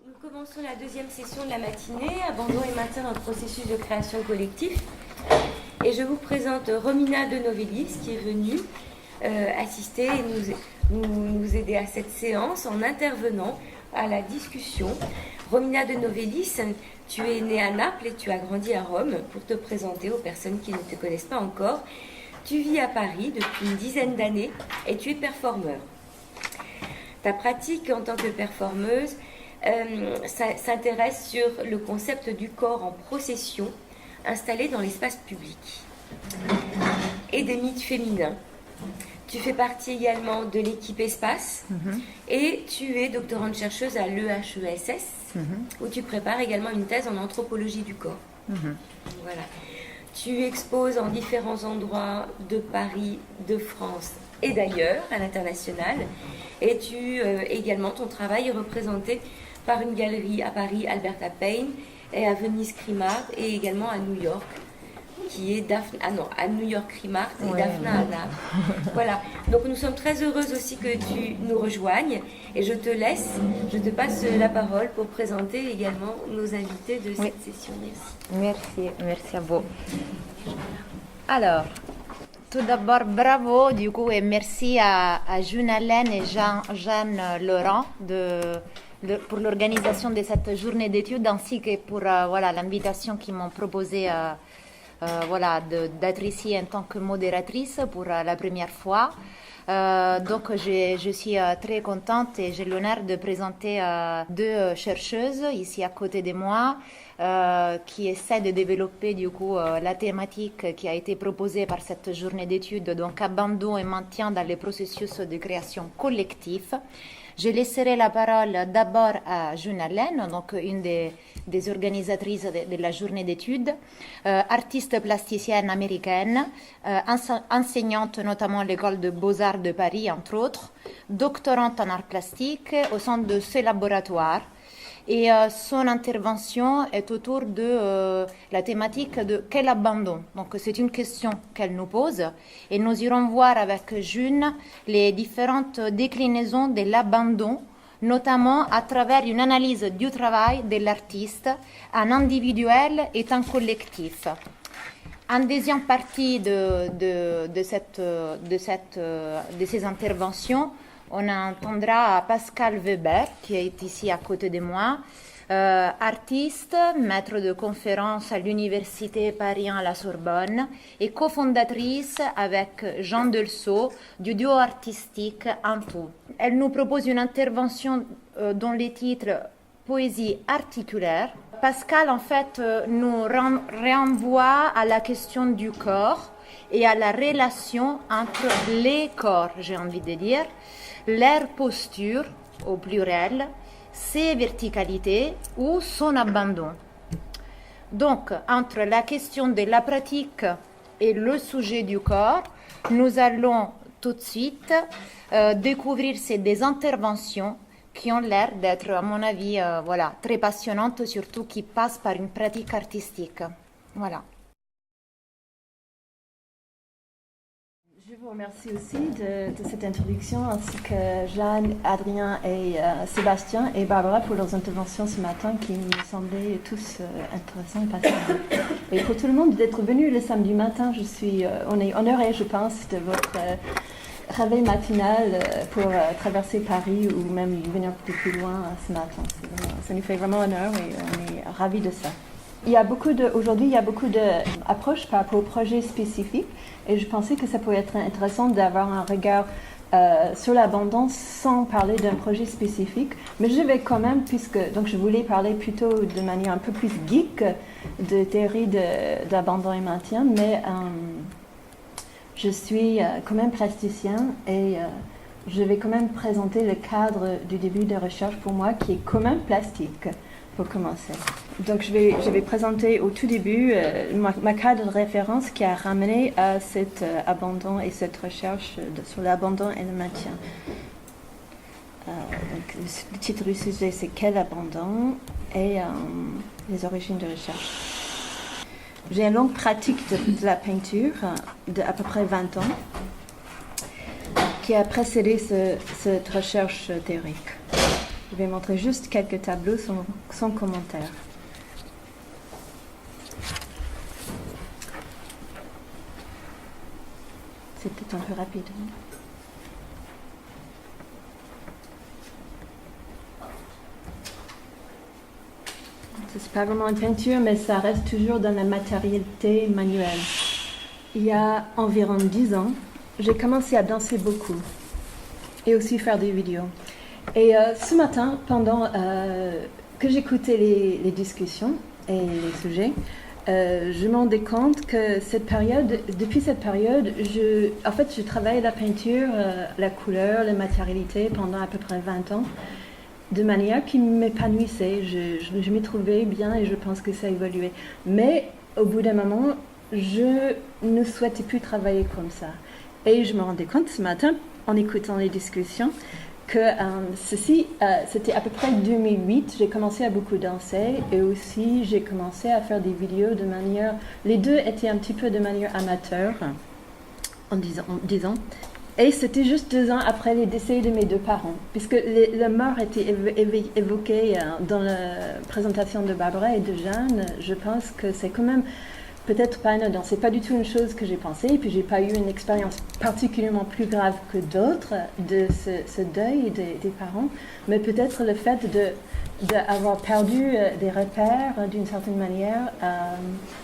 Nous commençons la deuxième session de la matinée, abandon et maintien dans le processus de création collectif. Et je vous présente Romina de Novellis qui est venue assister et nous aider à cette séance en intervenant à la discussion. Romina de Novellis, tu es née à Naples et tu as grandi à Rome. Pour te présenter aux personnes qui ne te connaissent pas encore, tu vis à Paris depuis une dizaine d'années et tu es performeur. Ta pratique en tant que performeuse s'intéresse sur le concept du corps en procession installé dans l'espace public et des mythes féminins. Tu fais partie également de l'équipe Espace et tu es doctorante chercheuse à l'EHESS où tu prépares également une thèse en anthropologie du corps. Voilà. Tu exposes en différents endroits de Paris, de France et d'ailleurs à l'international. Et également ton travail est représenté par une galerie à Paris, Alberta Payne, et à Venise Crimart, et également à New York, qui est à New York Crimart et Daphna à Naples. Voilà. Donc nous sommes très heureuses aussi que tu nous rejoignes, et je te passe la parole pour présenter également nos invités de cette session. Merci à vous. Alors, tout d'abord, bravo du coup et merci à June Allen et Jeanne Laurent pour l'organisation de cette journée d'études ainsi que pour l'invitation qu'ils m'ont proposé d'être ici en tant que modératrice pour la première fois. Donc je suis très contente et j'ai l'honneur de présenter deux chercheuses ici à côté de moi qui essaient de développer du coup la thématique qui a été proposée par cette journée d'études, donc abandon et maintien dans les processus de création collectif. Je laisserai la parole d'abord à June Allen, donc une des organisatrices de la journée d'études, artiste plasticienne américaine, enseignante notamment à l'école de Beaux-Arts de Paris, entre autres, doctorante en arts plastiques au sein de ce laboratoire. Et son intervention est autour de la thématique de quel abandon. Donc c'est une question qu'elle nous pose et nous irons voir avec June les différentes déclinaisons de l'abandon, notamment à travers une analyse du travail de l'artiste en individuel et en collectif. En deuxième partie de ces interventions, on entendra Pascal Weber, qui est ici à côté de moi, artiste, maître de conférences à l'Université Paris à la Sorbonne et cofondatrice avec Jean Delceau du duo artistique Antou. Elle nous propose une intervention dont le titre « Poésie articulaire ». Pascal, en fait, nous renvoie à la question du corps et à la relation entre les corps, j'ai envie de dire, leur posture, au pluriel, ses verticalités ou son abandon. Donc, entre la question de la pratique et le sujet du corps, nous allons tout de suite découvrir des interventions qui ont l'air d'être, à mon avis, très passionnantes, surtout qui passent par une pratique artistique. Voilà. Je vous remercie aussi de cette introduction, ainsi que Jeanne, Adrien et Sébastien et Barbara pour leurs interventions ce matin qui me semblaient tous intéressants et passionnants. Et pour tout le monde d'être venu le samedi matin, on est honoré, je pense, de votre réveil matinal pour traverser Paris ou même venir de plus loin ce matin. Ça nous fait vraiment honneur et on est ravis de ça. Aujourd'hui, il y a beaucoup d'approches par rapport aux projets spécifiques et je pensais que ça pourrait être intéressant d'avoir un regard sur l'abondance sans parler d'un projet spécifique. Mais je vais quand même, donc je voulais parler plutôt de manière un peu plus geek de théorie d'abandon et maintien, mais je suis quand même plasticien et je vais quand même présenter le cadre du début de recherche pour moi qui est quand même plastique. Pour commencer. Donc je vais présenter au tout début ma cadre de référence qui a ramené à cet abandon et cette recherche sur l'abandon et le maintien. Donc, le titre du sujet c'est Quel abandon et les origines de recherche. J'ai une longue pratique de la peinture d'à peu près 20 ans qui a précédé cette recherche théorique. Je vais montrer juste quelques tableaux sans commentaire. C'est peut-être un peu rapide. C'est pas vraiment une peinture, mais ça reste toujours dans la matérialité manuelle. Il y a environ 10 ans, j'ai commencé à danser beaucoup et aussi faire des vidéos. Et ce matin, pendant que j'écoutais les discussions et les sujets, je me rendais compte que depuis cette période, je travaillais la peinture, la couleur, la matérialité pendant à peu près 20 ans, de manière qui m'épanouissait. Je m'y trouvais bien et je pense que ça a évolué. Mais au bout d'un moment, je ne souhaitais plus travailler comme ça. Et je me rendais compte ce matin, en écoutant les discussions, que c'était à peu près 2008, j'ai commencé à beaucoup danser et aussi j'ai commencé à faire des vidéos de manière... Les deux étaient un petit peu de manière amateur, en 10 ans. Et c'était juste 2 ans après les décès de mes 2 parents, puisque la mort était évoquée dans la présentation de Barbara et de Jeanne. Je pense que c'est quand même peut-être pas anodin. C'est pas du tout une chose que j'ai pensée, et puis j'ai pas eu une expérience particulièrement plus grave que d'autres de ce deuil des parents, mais peut-être le fait d'avoir perdu des repères d'une certaine manière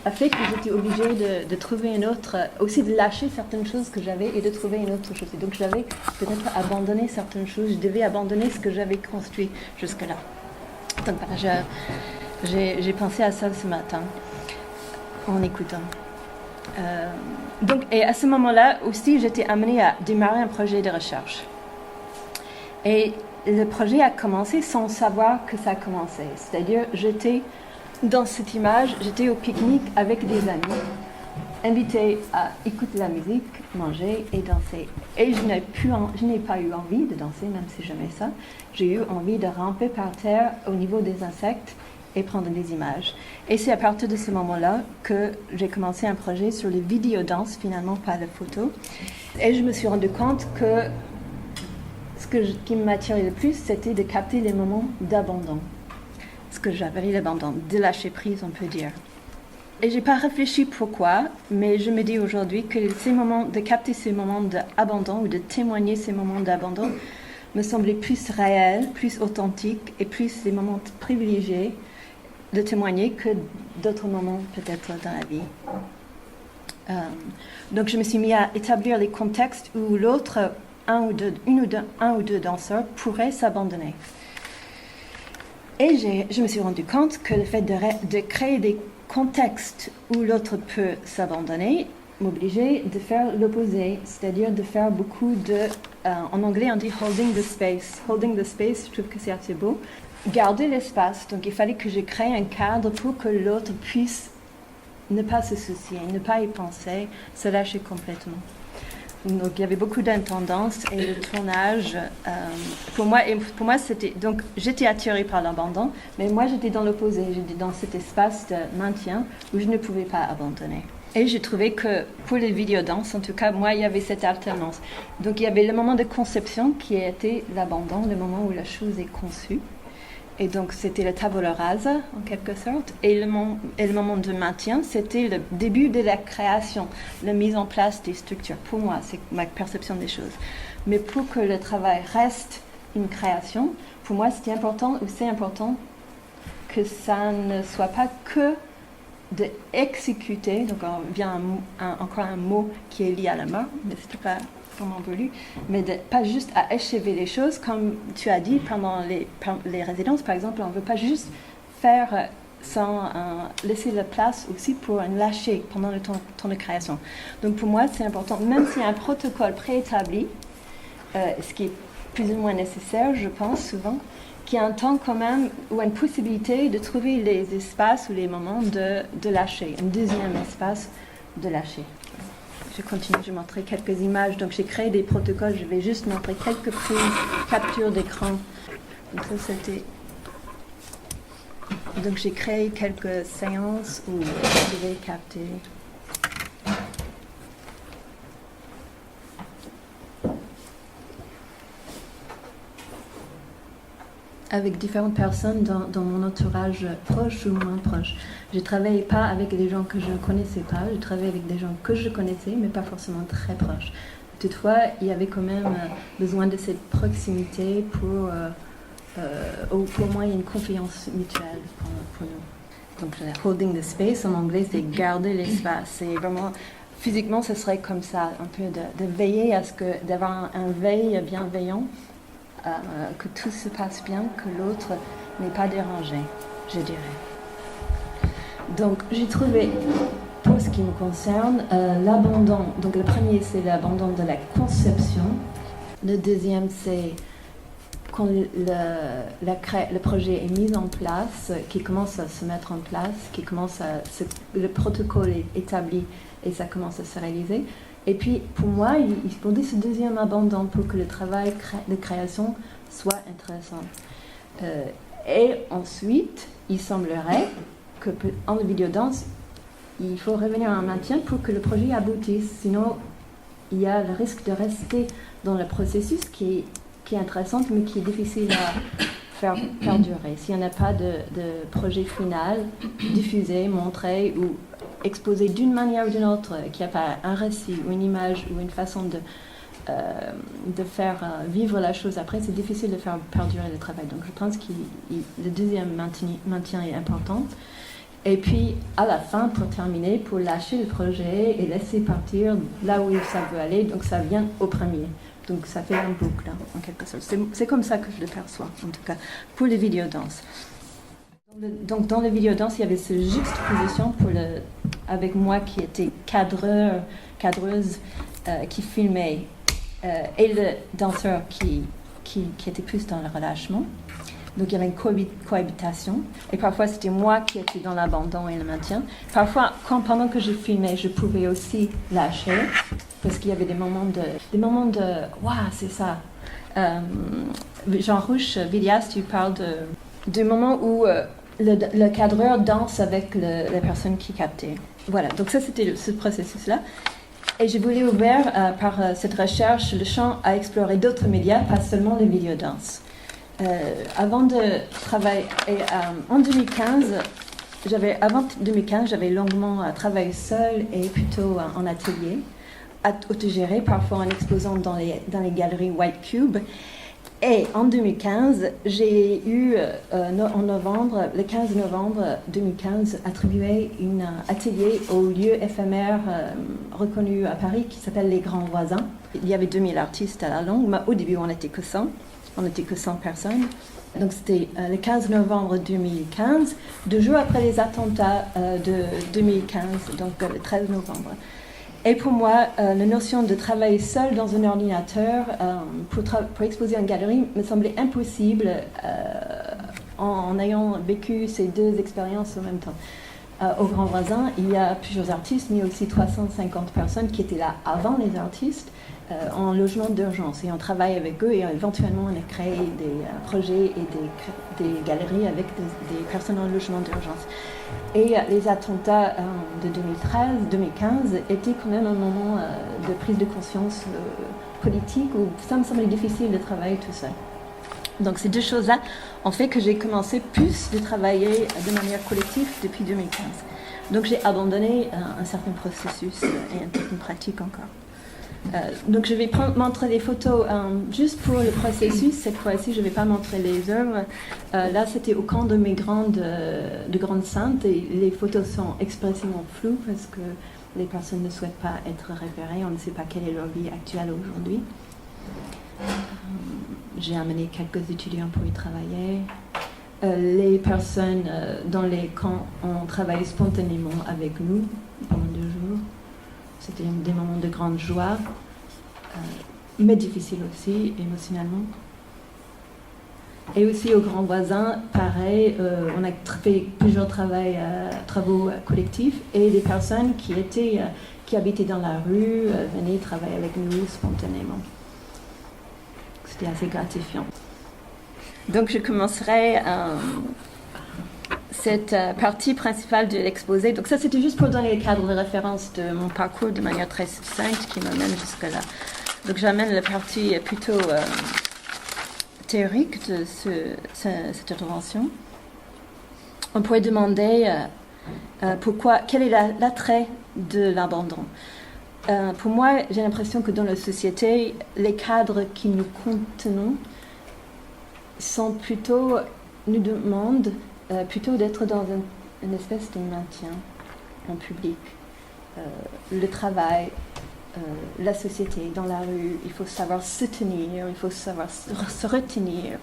a fait que j'étais obligée de trouver une autre, aussi de lâcher certaines choses que j'avais et de trouver une autre chose. Et donc j'avais peut-être abandonné certaines choses, je devais abandonner ce que j'avais construit jusque-là. Donc voilà, j'ai pensé à ça ce matin en écoutant. Et à ce moment-là aussi, j'étais amenée à démarrer un projet de recherche. Et le projet a commencé sans savoir que ça a commencé. C'est-à-dire, j'étais dans cette image, j'étais au pique-nique avec des amis, invitée à écouter la musique, manger et danser. Et je n'ai pas eu envie de danser, même si j'aimais ça. J'ai eu envie de ramper par terre au niveau des insectes et prendre des images. Et c'est à partir de ce moment-là que j'ai commencé un projet sur les vidéos-danses, finalement pas la photo. Et je me suis rendu compte que qui m'attirait le plus, c'était de capter les moments d'abandon. Ce que j'appelais l'abandon, de lâcher prise, on peut dire. Et j'ai pas réfléchi pourquoi, mais je me dis aujourd'hui que de capter ces moments d'abandon ou de témoigner ces moments d'abandon me semblaient plus réels, plus authentiques et plus des moments privilégiés de témoigner que d'autres moments peut-être dans la vie. Donc je me suis mis à établir les contextes où l'autre, un ou deux danseurs pourraient s'abandonner. Et je me suis rendu compte que le fait de créer des contextes où l'autre peut s'abandonner m'obligeait de faire l'opposé, c'est-à-dire de faire beaucoup en anglais on dit holding the space. Holding the space, je trouve que c'est assez beau. Garder l'espace, donc il fallait que je crée un cadre pour que l'autre puisse ne pas se soucier, ne pas y penser, se lâcher complètement. Donc il y avait beaucoup d'intendance et le tournage, pour moi c'était, donc j'étais attirée par l'abandon, mais moi j'étais dans l'opposé, j'étais dans cet espace de maintien où je ne pouvais pas abandonner. Et j'ai trouvé que pour les vidéodanses, en tout cas, moi, il y avait cette alternance. Donc il y avait le moment de conception qui était l'abandon, le moment où la chose est conçue. Et donc, c'était le tabula rasa, en quelque sorte. Et le moment de maintien, c'était le début de la création, la mise en place des structures. Pour moi, c'est ma perception des choses. Mais pour que le travail reste une création, pour moi, c'est important que ça ne soit pas que d'exécuter. Donc, on vient encore un mot qui est lié à la mort, mais ce n'est pas vraiment voulu, mais pas juste à achever les choses, comme tu as dit pendant les résidences, par exemple, on ne veut pas juste faire sans laisser la place aussi pour un lâcher pendant le temps de création. Donc pour moi, c'est important, même s'il y a un protocole préétabli, ce qui est plus ou moins nécessaire, je pense souvent, qu'il y a un temps quand même, ou une possibilité de trouver les espaces ou les moments de lâcher, un deuxième espace de lâcher. Je continue, je vais montrer quelques images. Donc j'ai créé des protocoles, je vais juste montrer quelques prises, captures d'écran. Donc ça c'était... Donc j'ai créé quelques séances où je vais capter. avec différentes personnes dans mon entourage proche ou moins proche. Je ne travaillais pas avec des gens que je ne connaissais pas, je travaillais avec des gens que je connaissais, mais pas forcément très proches. Toutefois, il y avait quand même besoin de cette proximité pour au moins il y a une confiance mutuelle pour nous. Donc, holding the space, en anglais, c'est garder l'espace. C'est vraiment, physiquement, ce serait comme ça, un peu de veiller à ce que, d'avoir un veille bienveillant, que tout se passe bien, que l'autre n'est pas dérangé, je dirais. Donc, j'ai trouvé, pour ce qui me concerne, l'abandon. Donc, le premier, c'est l'abandon de la conception. Le deuxième, c'est quand le projet est mis en place, qui commence à se mettre en place, le protocole est établi et ça commence à se réaliser. Et puis, pour moi, il faudrait ce deuxième abandon pour que le travail de création soit intéressant. Et ensuite, il semblerait qu'en vidéodanse, il faut revenir à un maintien pour que le projet aboutisse. Sinon, il y a le risque de rester dans le processus qui est intéressant, mais qui est difficile à faire perdurer. S'il n'y en a pas de projet final diffusé, montré ou exposé d'une manière ou d'une autre, qu'il n'y a pas un récit ou une image ou une façon de faire vivre la chose après, c'est difficile de faire perdurer le travail. Donc je pense que le deuxième maintien est important. Et puis à la fin, pour terminer, pour lâcher le projet et laisser partir là où ça veut aller, donc ça vient au premier. Donc ça fait un boucle, en quelque sorte. C'est comme ça que je le perçois, en tout cas, pour les vidéodanses. Donc dans les vidéodanses, il y avait cette juxtaposition avec moi qui était cadreuse, qui filmait, et le danseur qui était plus dans le relâchement. Donc il y avait une cohabitation. Et parfois c'était moi qui étais dans l'abandon et le maintien. Parfois, pendant que je filmais, je pouvais aussi lâcher. Parce qu'il y avait des moments de waouh, c'est ça. Jean Rouch, Villias, tu parles du moment où le cadreur danse avec la personne qui captait. Voilà, donc ça c'était ce processus-là. Et je voulais ouvrir par cette recherche le champ à explorer d'autres médias, pas seulement les vidéodanses. Avant de travailler, en 2015, j'avais longuement travaillé seule et plutôt en atelier, autogéré, parfois en exposant dans les galeries White Cube. Et en 2015, j'ai eu, le 15 novembre 2015, attribué un atelier au lieu éphémère reconnu à Paris qui s'appelle Les Grands Voisins. Il y avait 2000 artistes à la longue, mais au début on n'était que 100. On n'était que 100 personnes. Donc c'était le 15 novembre 2015, 2 jours après les attentats de 2015, donc le 13 novembre. Et pour moi, la notion de travailler seul dans un ordinateur pour exposer en galerie me semblait impossible en ayant vécu ces deux expériences en même temps. Au Grand Voisin, il y a plusieurs artistes, mais aussi 350 personnes qui étaient là avant les artistes, en logement d'urgence. Et on travaille avec eux et éventuellement on a créé des projets et des galeries avec des personnes en logement d'urgence. Et les attentats de 2013-2015 étaient quand même un moment de prise de conscience politique où ça me semblait difficile de travailler tout seul. Donc ces deux choses-là ont fait que j'ai commencé plus de travailler de manière collective depuis 2015. Donc j'ai abandonné un certain processus et une certaine pratique encore. Donc je vais montrer des photos juste pour le processus. Cette fois-ci, je ne vais pas montrer les œuvres. Là, c'était au camp de mes grandes saintes et les photos sont expressément floues parce que les personnes ne souhaitent pas être référées. On ne sait pas quelle est leur vie actuelle aujourd'hui. J'ai amené quelques étudiants pour y travailler. Les personnes dans les camps ont travaillé spontanément avec nous pendant 2 jours. C'était des moments de grande joie, mais difficiles aussi émotionnellement. Et aussi au Grand Voisin, pareil, on a fait plusieurs travaux collectifs et des personnes qui habitaient dans la rue venaient travailler avec nous spontanément. C'était assez gratifiant. Donc je commencerai cette partie principale de l'exposé. Donc ça, c'était juste pour donner le cadre de référence de mon parcours de manière très succincte qui m'amène jusque-là. Donc j'amène la partie plutôt théorique de cette intervention, on pourrait demander quel est l'attrait de l'abandon. Pour moi, j'ai l'impression que dans la société, les cadres qui nous contenons nous demandent plutôt d'être dans une espèce de maintien en public. Le travail, la société, dans la rue, il faut savoir se tenir, il faut savoir se retenir.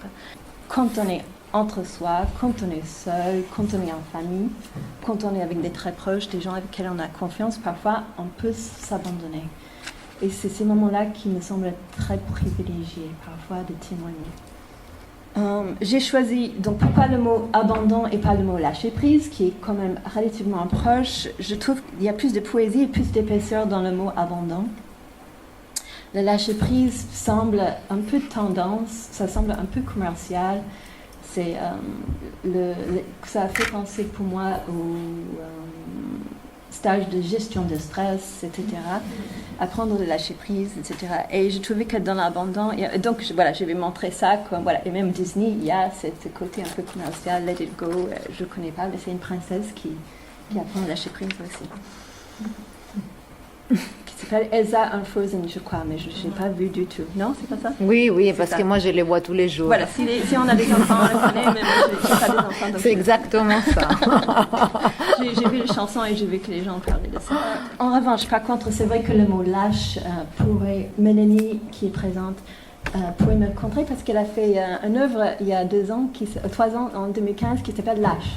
Quand on est entre soi, quand on est seul, quand on est en famille, quand on est avec des très proches, des gens avec lesquels on a confiance, parfois on peut s'abandonner. Et c'est ces moments-là qui me semblent très privilégiés, parfois, de témoigner. J'ai choisi, donc pourquoi le mot abandon et pas le mot lâcher prise, qui est quand même relativement proche. Je trouve qu'il y a plus de poésie et plus d'épaisseur dans le mot abandon. Le lâcher prise semble un peu tendance, ça semble un peu commercial. Ça a fait penser pour moi au stage de gestion de stress, etc. Apprendre à lâcher prise, etc. Et je trouvais que dans l'abandon, donc je vais montrer ça comme, et même Disney, il y a ce côté un peu commercial, let it go, je ne connais pas, mais c'est une princesse qui apprend à lâcher prise aussi. Qui s'appelle Elsa Frozen, je crois, mais je n'ai pas vu du tout. Non, c'est pas ça? Oui, parce que moi je les vois tous les jours. Voilà, si on a des enfants, on le connaît, mais moi je n'ai pas des enfants. C'est exactement ça. J'ai vu les chansons et j'ai vu que les gens parlaient de ça. En revanche, par contre, c'est vrai que le mot lâche Mélanie, qui est présente, pourrait me contrer parce qu'elle a fait une œuvre il y a 3 ans, en 2015, qui s'appelle Lâche,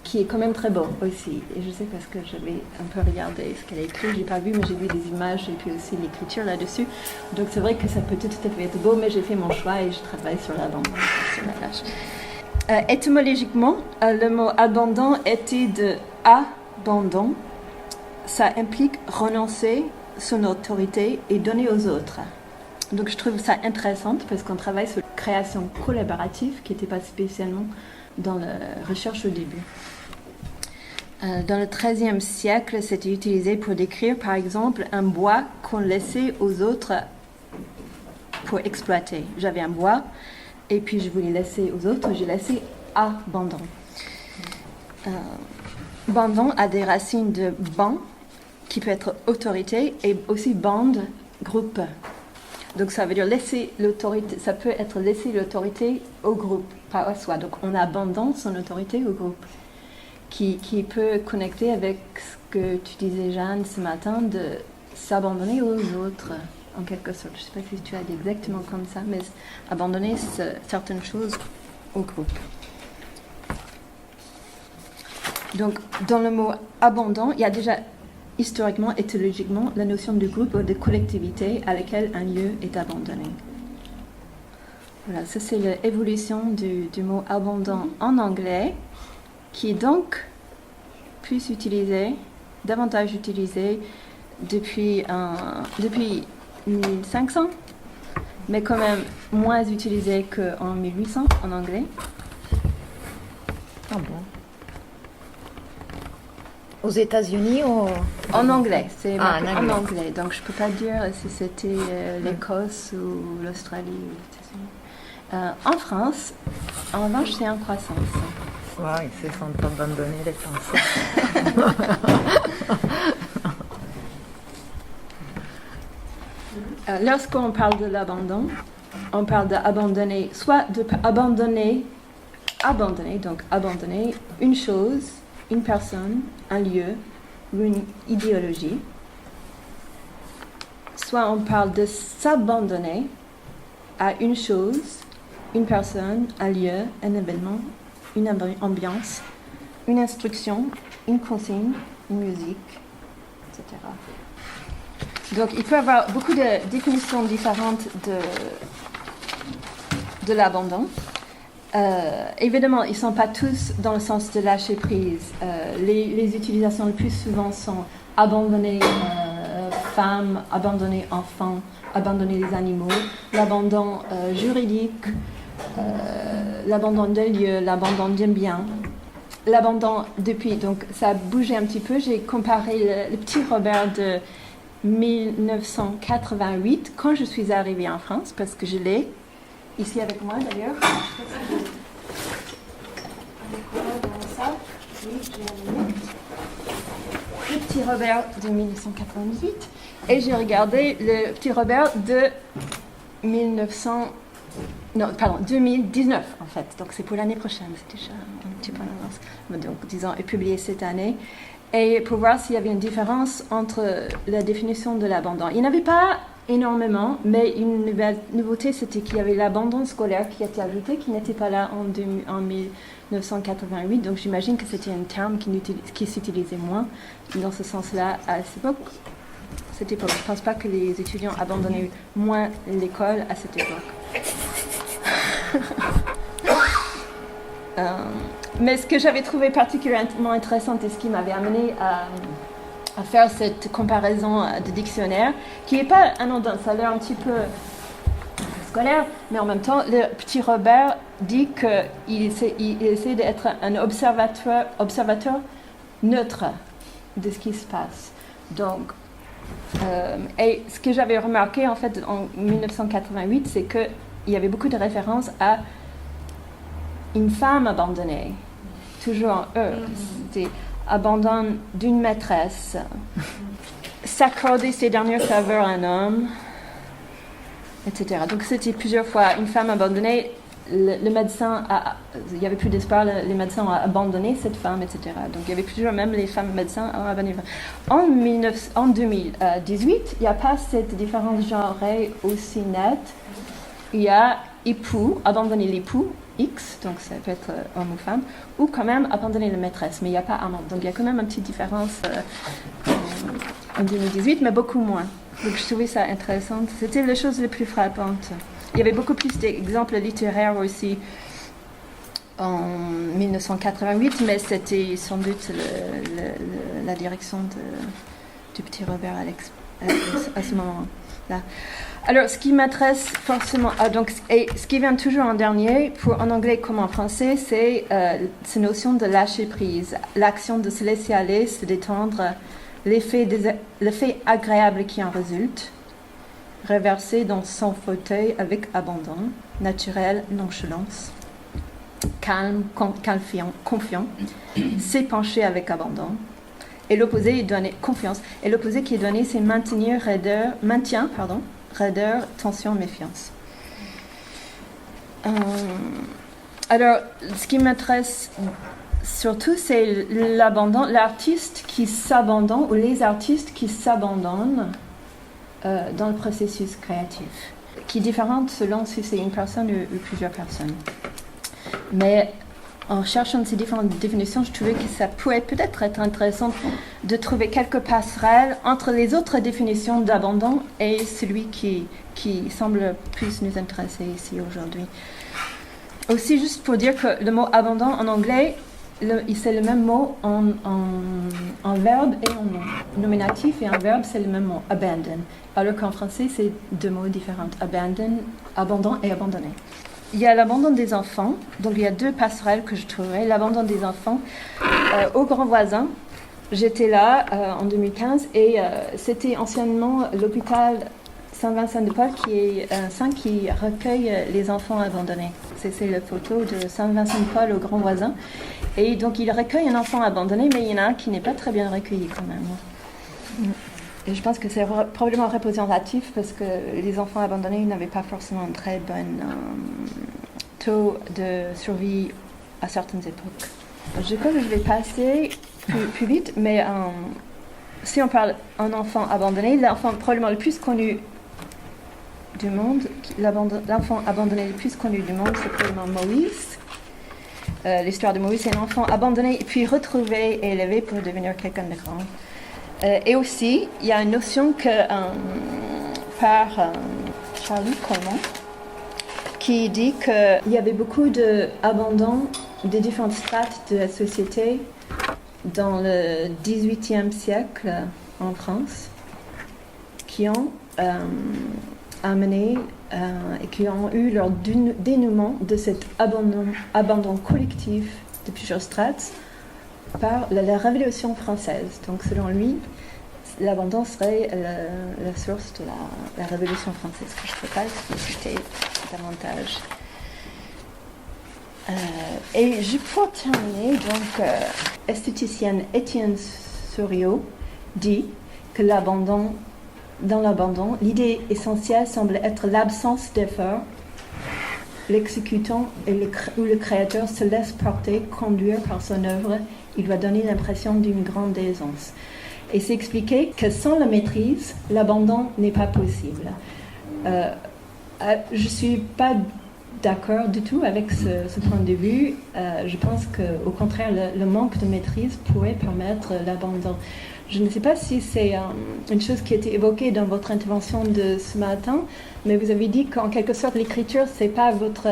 qui est quand même très beau aussi. Et je sais parce que j'avais un peu regardé ce qu'elle a écrit, je n'ai pas vu, mais j'ai vu des images et puis aussi l'écriture là-dessus. Donc c'est vrai que ça peut tout à fait être beau, mais j'ai fait mon choix et je travaille sur l'abandon, sur la lâche. Étymologiquement, le mot abandon était de abandon. Ça implique renoncer son autorité et donner aux autres. Donc je trouve ça intéressant parce qu'on travaille sur la création collaborative qui n'était pas spécialement dans la recherche au début. Dans le XIIIe siècle, c'était utilisé pour décrire, par exemple, un bois qu'on laissait aux autres pour exploiter. J'avais un bois, et puis je voulais laisser aux autres, j'ai laissé abandon. Abandon a des racines de ban, qui peut être autorité, et aussi bande, groupe. Donc ça veut dire laisser l'autorité, ça peut être laisser l'autorité au groupe, pas à soi. Donc on abandonne son autorité au groupe, qui peut connecter avec ce que tu disais, Jeanne, ce matin, de s'abandonner aux autres, en quelque sorte. Je ne sais pas si tu as dit exactement comme ça, mais abandonner certaines choses au groupe. Donc dans le mot abandon, il y a déjà historiquement, étymologiquement, la notion de groupe ou de collectivité à laquelle un lieu est abandonné. Voilà, ça c'est l'évolution du mot abandon en anglais, qui est donc plus utilisé, davantage utilisé depuis 1500, mais quand même moins utilisé qu'en 1800 en anglais. Ah bon? Aux États-Unis ou en anglais? C'est en anglais. Donc je peux pas dire si c'était l'Écosse ou l'Australie ou les États-Unis. En France, en revanche, c'est en croissance. Ouais, ils se sont abandonnés les Français. Lorsqu'on parle de l'abandon, on parle d'abandonner, soit d'abandonner, donc abandonner une chose, une personne, un lieu ou une idéologie. Soit on parle de s'abandonner à une chose, une personne, un lieu, un événement, une ambiance, une instruction, une consigne, une musique, etc. Donc il peut y avoir beaucoup de définitions différentes de l'abandon. Évidemment, ils ne sont pas tous dans le sens de lâcher prise. Les utilisations les plus souvent sont abandonner femmes, abandonner enfants, abandonner les animaux, l'abandon juridique, l'abandon de lieux, l'abandon d'un bien, l'abandon depuis. Donc ça a bougé un petit peu. J'ai comparé le petit Robert de 1988 quand je suis arrivée en France, parce que je l'ai ici avec moi d'ailleurs. Avec quoi dans ça? Oui, j'ai amené le petit Robert de 1988 et j'ai regardé le petit Robert de 2019 en fait. Donc c'est pour l'année prochaine, c'est déjà un petit peu en avance. Donc disons, est publié cette année. Et pour voir s'il y avait une différence entre la définition de l'abandon. Il n'y en avait pas énormément, mais une nouvelle nouveauté, c'était qu'il y avait l'abandon scolaire qui a été ajouté, qui n'était pas là en 1988. Donc j'imagine que c'était un terme qui s'utilisait moins dans ce sens-là à cette époque. Je ne pense pas que les étudiants abandonnaient moins l'école à cette époque. Mais ce que j'avais trouvé particulièrement intéressant et ce qui m'avait amené à faire cette comparaison de dictionnaire, qui n'est pas anodin, ça a l'air un petit peu scolaire, mais en même temps, le petit Robert dit qu'il essaie d'être un observateur neutre de ce qui se passe. Donc, et ce que j'avais remarqué en fait en 1988, c'est qu'il y avait beaucoup de références à une femme abandonnée, toujours en E, c'était abandon d'une maîtresse, s'accorder ses dernières faveurs à un homme, etc. Donc c'était plusieurs fois une femme abandonnée, le médecin il n'y avait plus d'espoir, les médecins ont abandonné cette femme, etc. Donc il y avait plusieurs, même les femmes médecins ont abandonné. En 2018, il n'y a pas cette différence genrée aussi nette. Il y a époux, abandonner l'époux, X, donc ça peut être homme ou femme, ou quand même abandonner la maîtresse, mais il n'y a pas amant. Donc il y a quand même une petite différence en 2018, mais beaucoup moins. Donc je trouvais ça intéressant. C'était la chose la plus frappante. Il y avait beaucoup plus d'exemples littéraires aussi en 1988, mais c'était sans doute la direction du petit Robert à ce moment-là. Alors, ce qui m'intéresse forcément, et ce qui vient toujours en dernier, en anglais comme en français, c'est cette notion de lâcher prise, l'action de se laisser aller, se détendre, l'effet agréable qui en résulte, reverser dans son fauteuil avec abandon, naturel, nonchalance, calme, confiant, s'épancher avec abandon. Et l'opposé est donné confiance. Et l'opposé qui est donné, c'est maintien, raideur, tension, méfiance. Alors, ce qui m'intéresse surtout, c'est l'abandon, l'artiste qui s'abandonne ou les artistes qui s'abandonnent dans le processus créatif, qui est différente selon si c'est une personne ou plusieurs personnes. Mais en cherchant ces différentes définitions, je trouvais que ça pourrait peut-être être intéressant de trouver quelques passerelles entre les autres définitions d'abandon et celui qui semble plus nous intéresser ici aujourd'hui. Aussi, juste pour dire que le mot abandon en anglais, c'est le même mot en verbe et en nom. Nominatif et en verbe, c'est le même mot, abandon. Alors qu'en français, c'est deux mots différents, abandon et abandonner. Il y a l'abandon des enfants, donc il y a deux passerelles que je trouverais. L'abandon des enfants au Grand Voisin. J'étais là en 2015 et c'était anciennement l'hôpital Saint-Vincent-de-Paul qui est un saint qui recueille les enfants abandonnés. C'est la photo de Saint-Vincent-de-Paul au Grand Voisin. Et donc il recueille un enfant abandonné, mais il y en a un qui n'est pas très bien recueilli quand même. Et je pense que c'est probablement représentatif parce que les enfants abandonnés n'avaient pas forcément un très bon taux de survie à certaines époques. Je crois que je vais passer plus vite, mais si on parle d'un enfant abandonné, l'enfant probablement le plus connu du monde, l'enfant abandonné le plus connu du monde, c'est probablement Moïse. L'histoire de Moïse, c'est un enfant abandonné puis retrouvé et élevé pour devenir quelqu'un de grand. Et aussi, il y a une notion par Charlie Coleman qui dit qu'il y avait beaucoup d'abandon des différentes strates de la société dans le XVIIIe siècle en France qui ont amené et qui ont eu leur dénouement de cet abandon collectif de plusieurs strates par la Révolution française. Donc selon lui, l'abandon serait la source de la Révolution française, que je ne peux pas expliquer davantage. Et pour terminer, donc, esthéticienne Étienne Souriau dit que dans l'abandon, l'idée essentielle semble être l'absence d'effort. L'exécutant ou le créateur se laisse porter, conduire par son œuvre. Il doit donner l'impression d'une grande aisance. Et c'est expliqué que sans la maîtrise, l'abandon n'est pas possible. Je ne suis pas d'accord du tout avec ce point de vue. Je pense qu'au contraire, le manque de maîtrise pourrait permettre l'abandon. Je ne sais pas si c'est une chose qui a été évoquée dans votre intervention de ce matin, mais vous avez dit qu'en quelque sorte, l'écriture, ce n'est pas votre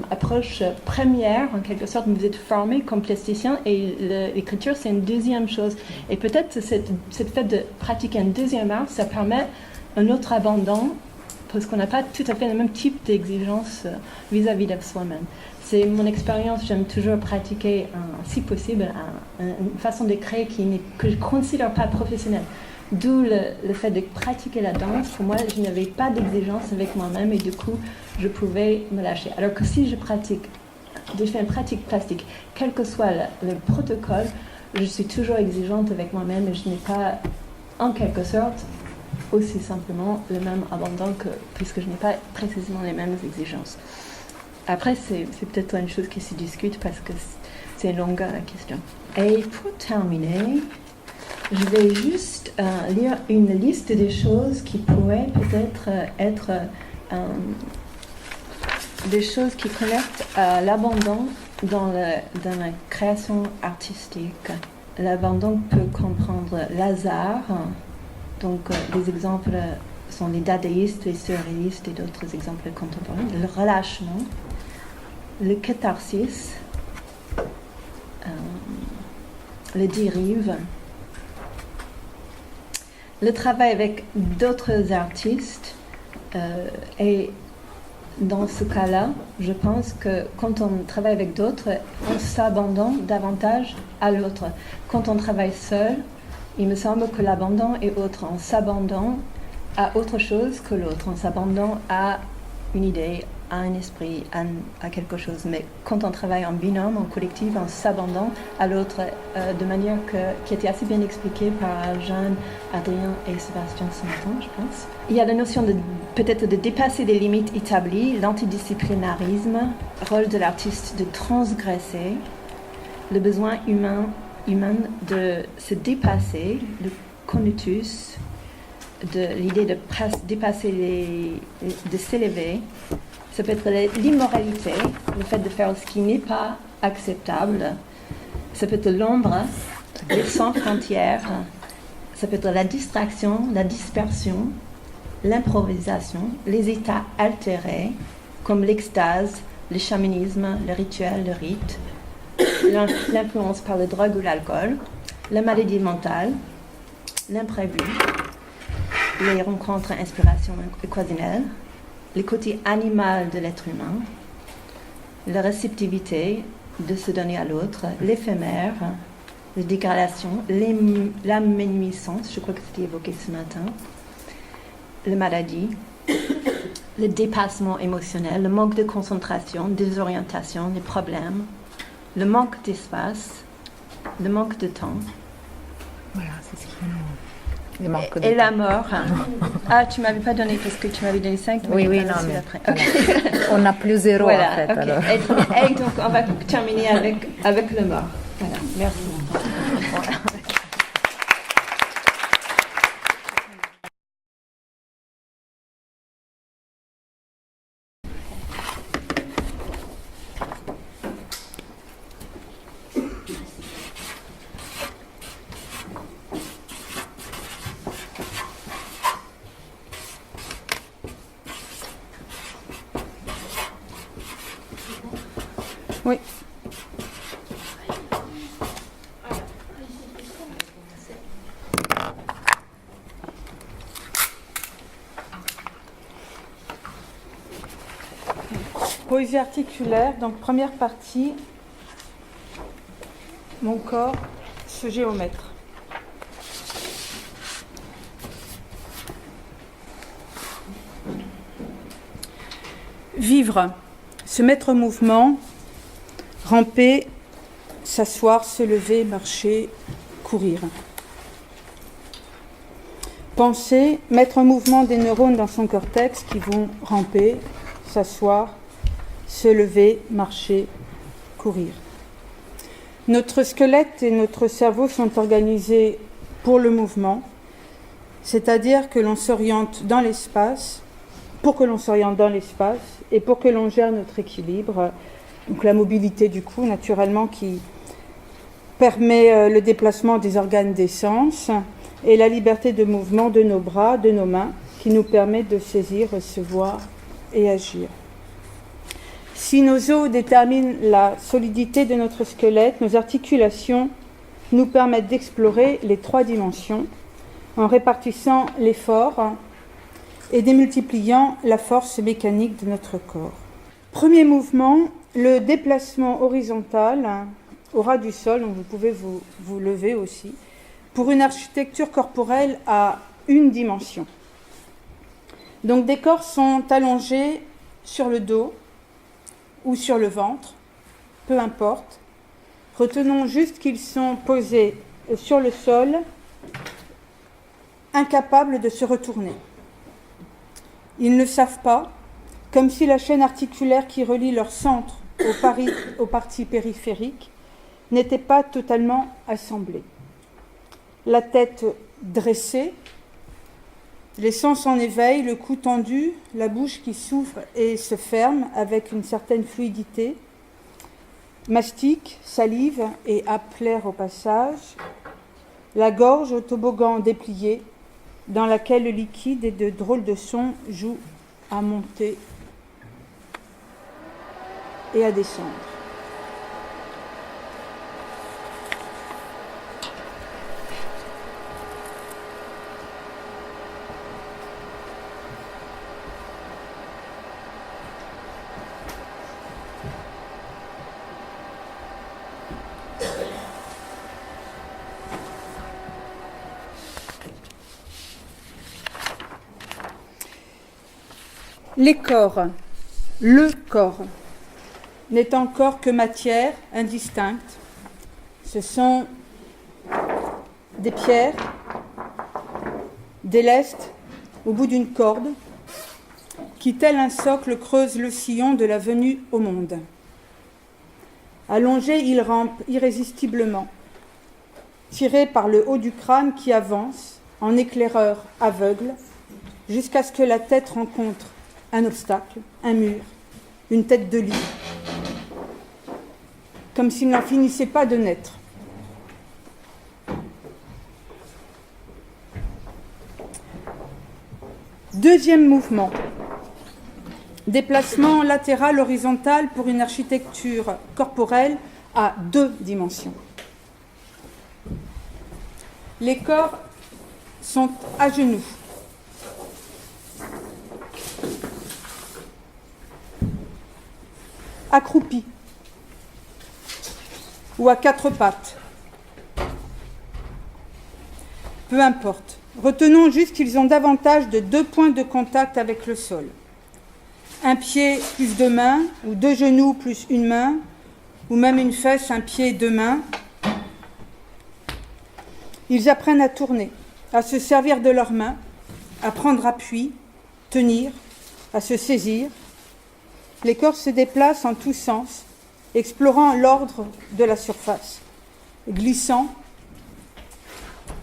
approche première, en quelque sorte, vous êtes formé comme plasticien, et l'écriture, c'est une deuxième chose. Et peut-être cette fait de pratiquer un deuxième art, ça permet un autre abandon, parce qu'on n'a pas tout à fait le même type d'exigence vis-à-vis de soi-même. C'est mon expérience, j'aime toujours pratiquer, si possible, une façon de créer que je ne considère pas professionnelle. D'où le fait de pratiquer la danse. Pour moi, je n'avais pas d'exigence avec moi-même et du coup, je pouvais me lâcher. Alors que si je fais une pratique plastique, quel que soit le protocole, je suis toujours exigeante avec moi-même et je n'ai pas, en quelque sorte, aussi simplement le même abandon puisque je n'ai pas précisément les mêmes exigences. Après, c'est peut-être une chose qui se discute parce que c'est une longueur la question. Et pour terminer, je vais juste lire une liste des choses qui pourraient peut-être être des choses qui connectent à l'abandon dans la création artistique. L'abandon peut comprendre l'hasard, donc des exemples sont les dadaïstes, les surréalistes et d'autres exemples contemporains, le relâchement, le catharsis, le dérive, le travail avec d'autres artistes, et dans ce cas-là, je pense que quand on travaille avec d'autres, on s'abandonne davantage à l'autre. Quand on travaille seul, il me semble que l'abandon est autre. On s'abandonne à autre chose que l'autre. On s'abandonne à une idée, à un esprit, à quelque chose. Mais quand on travaille en binôme, en collectif, on s'abandonne à l'autre de manière qui a été assez bien expliquée par Jeanne, Adrien et Sébastien ce matin, je pense. Il y a la notion peut-être de dépasser des limites établies, l'antidisciplinarisme, rôle de l'artiste de transgresser, le besoin humain de se dépasser, le conatus, de l'idée de dépasser de s'élever. Ça peut être l'immoralité, le fait de faire ce qui n'est pas acceptable. Ça peut être l'ombre, sans frontières. Ça peut être la distraction, la dispersion, l'improvisation, les états altérés, comme l'extase, le chamanisme, le rituel, le rite, l'influence par la drogue ou l'alcool, la maladie mentale, l'imprévu, les rencontres inspiration occasionnelles, le côté animal de l'être humain, la réceptivité de se donner à l'autre, l'éphémère, la dégradation, l'aménuisance, je crois que c'était évoqué ce matin, la maladie, le dépassement émotionnel, le manque de concentration, désorientation, les problèmes, le manque d'espace, le manque de temps. Voilà, c'est ce qui nous... Et la mort. Ah, tu ne m'avais pas donné parce que tu m'avais donné 5. Oui, non, mais après. On n'a plus zéro voilà, en fait. Okay. Alors. Et donc, on va terminer avec le mort. Voilà, merci. Voilà. Oui. Poésie articulaire, donc première partie, mon corps, ce géomètre. Vivre, se mettre en mouvement, ramper, s'asseoir, se lever, marcher, courir. Penser, mettre en mouvement des neurones dans son cortex qui vont ramper, s'asseoir, se lever, marcher, courir. Notre squelette et notre cerveau sont organisés pour le mouvement, c'est-à-dire que l'on s'oriente dans l'espace, pour que l'on s'oriente dans l'espace et pour que l'on gère notre équilibre. Donc la mobilité du cou, naturellement, qui permet le déplacement des organes des sens et la liberté de mouvement de nos bras, de nos mains, qui nous permet de saisir, recevoir et agir. Si nos os déterminent la solidité de notre squelette, nos articulations nous permettent d'explorer les 3 dimensions en répartissant l'effort et démultipliant la force mécanique de notre corps. Premier mouvement, le déplacement horizontal au ras du sol, donc vous pouvez vous lever aussi, pour une architecture corporelle à une dimension. Donc des corps sont allongés sur le dos ou sur le ventre, peu importe. Retenons juste qu'ils sont posés sur le sol, incapables de se retourner. Ils ne savent pas, comme si la chaîne articulaire qui relie leur centre aux parties périphériques n'était pas totalement assemblée. La tête dressée, les sens en éveil, le cou tendu, la bouche qui s'ouvre et se ferme avec une certaine fluidité, mastic, salive et happe l'air au passage, la gorge au toboggan déplié, dans laquelle le liquide et de drôles de sons jouent à monter et à descendre. Les corps, le corps, n'est encore que matière indistincte. Ce sont des pierres, des lestes au bout d'une corde qui, tel un socle, creusent le sillon de la venue au monde. Allongés, ils rampent irrésistiblement, tirés par le haut du crâne qui avance en éclaireur aveugle jusqu'à ce que la tête rencontre un obstacle, un mur, une tête de lit, comme s'il n'en finissait pas de naître. Deuxième mouvement, déplacement latéral horizontal pour une architecture corporelle à 2 dimensions. Les corps sont à genoux. Accroupis ou à 4 pattes. Peu importe. Retenons juste qu'ils ont davantage de 2 points de contact avec le sol. Un pied plus 2 mains, ou 2 genoux plus une main, ou même une fesse, un pied, 2 mains. Ils apprennent à tourner, à se servir de leurs mains, à prendre appui, tenir, à se saisir. Les corps se déplacent en tous sens, explorant l'ordre de la surface, glissant,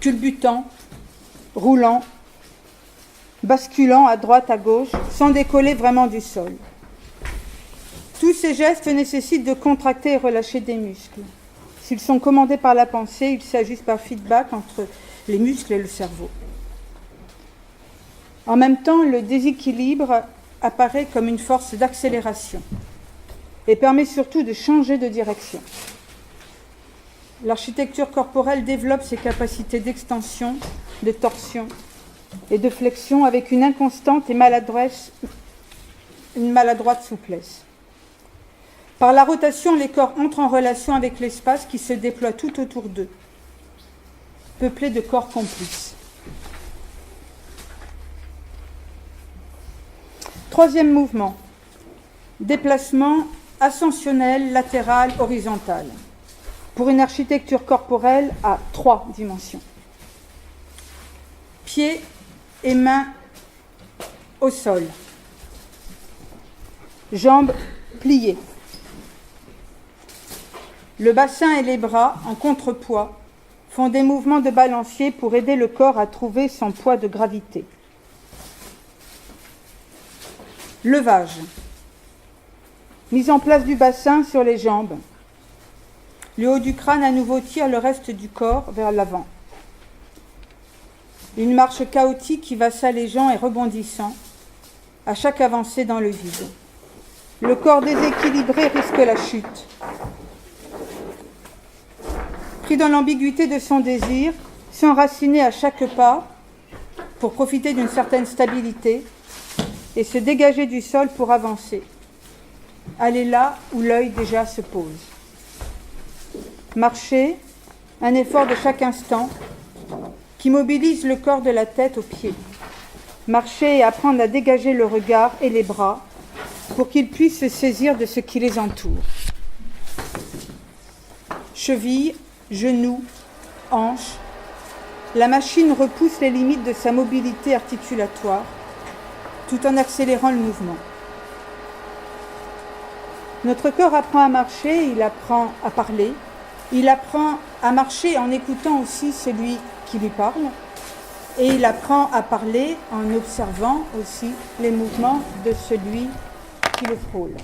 culbutant, roulant, basculant à droite, à gauche, sans décoller vraiment du sol. Tous ces gestes nécessitent de contracter et relâcher des muscles. S'ils sont commandés par la pensée, ils s'ajustent par feedback entre les muscles et le cerveau. En même temps, le déséquilibre apparaît comme une force d'accélération et permet surtout de changer de direction. L'architecture corporelle développe ses capacités d'extension, de torsion et de flexion avec une inconstante et maladroite souplesse. Par la rotation, les corps entrent en relation avec l'espace qui se déploie tout autour d'eux, peuplé de corps complices. Troisième mouvement, Déplacement ascensionnel, latéral, horizontal, pour une architecture corporelle à 3 dimensions. Pieds et mains au sol. Jambes pliées. Le bassin et les bras, en contrepoids, font des mouvements de balancier pour aider le corps à trouver son poids de gravité. Levage. Mise en place du bassin sur les jambes. Le haut du crâne à nouveau tire le reste du corps vers l'avant. Une marche chaotique qui va s'allégeant et rebondissant à chaque avancée dans le vide. Le corps déséquilibré risque la chute. Pris dans l'ambiguïté de son désir, s'enraciner à chaque pas pour profiter d'une certaine stabilité et se dégager du sol pour avancer. Aller là où l'œil déjà se pose. Marcher, un effort de chaque instant qui mobilise le corps de la tête aux pieds. Marcher et apprendre à dégager le regard et les bras pour qu'ils puissent se saisir de ce qui les entoure. Chevilles, genoux, hanches, la machine repousse les limites de sa mobilité articulatoire tout en accélérant le mouvement. Notre corps apprend à marcher, il apprend à parler, il apprend à marcher en écoutant aussi celui qui lui parle, et il apprend à parler en observant aussi les mouvements de celui qui le frôle.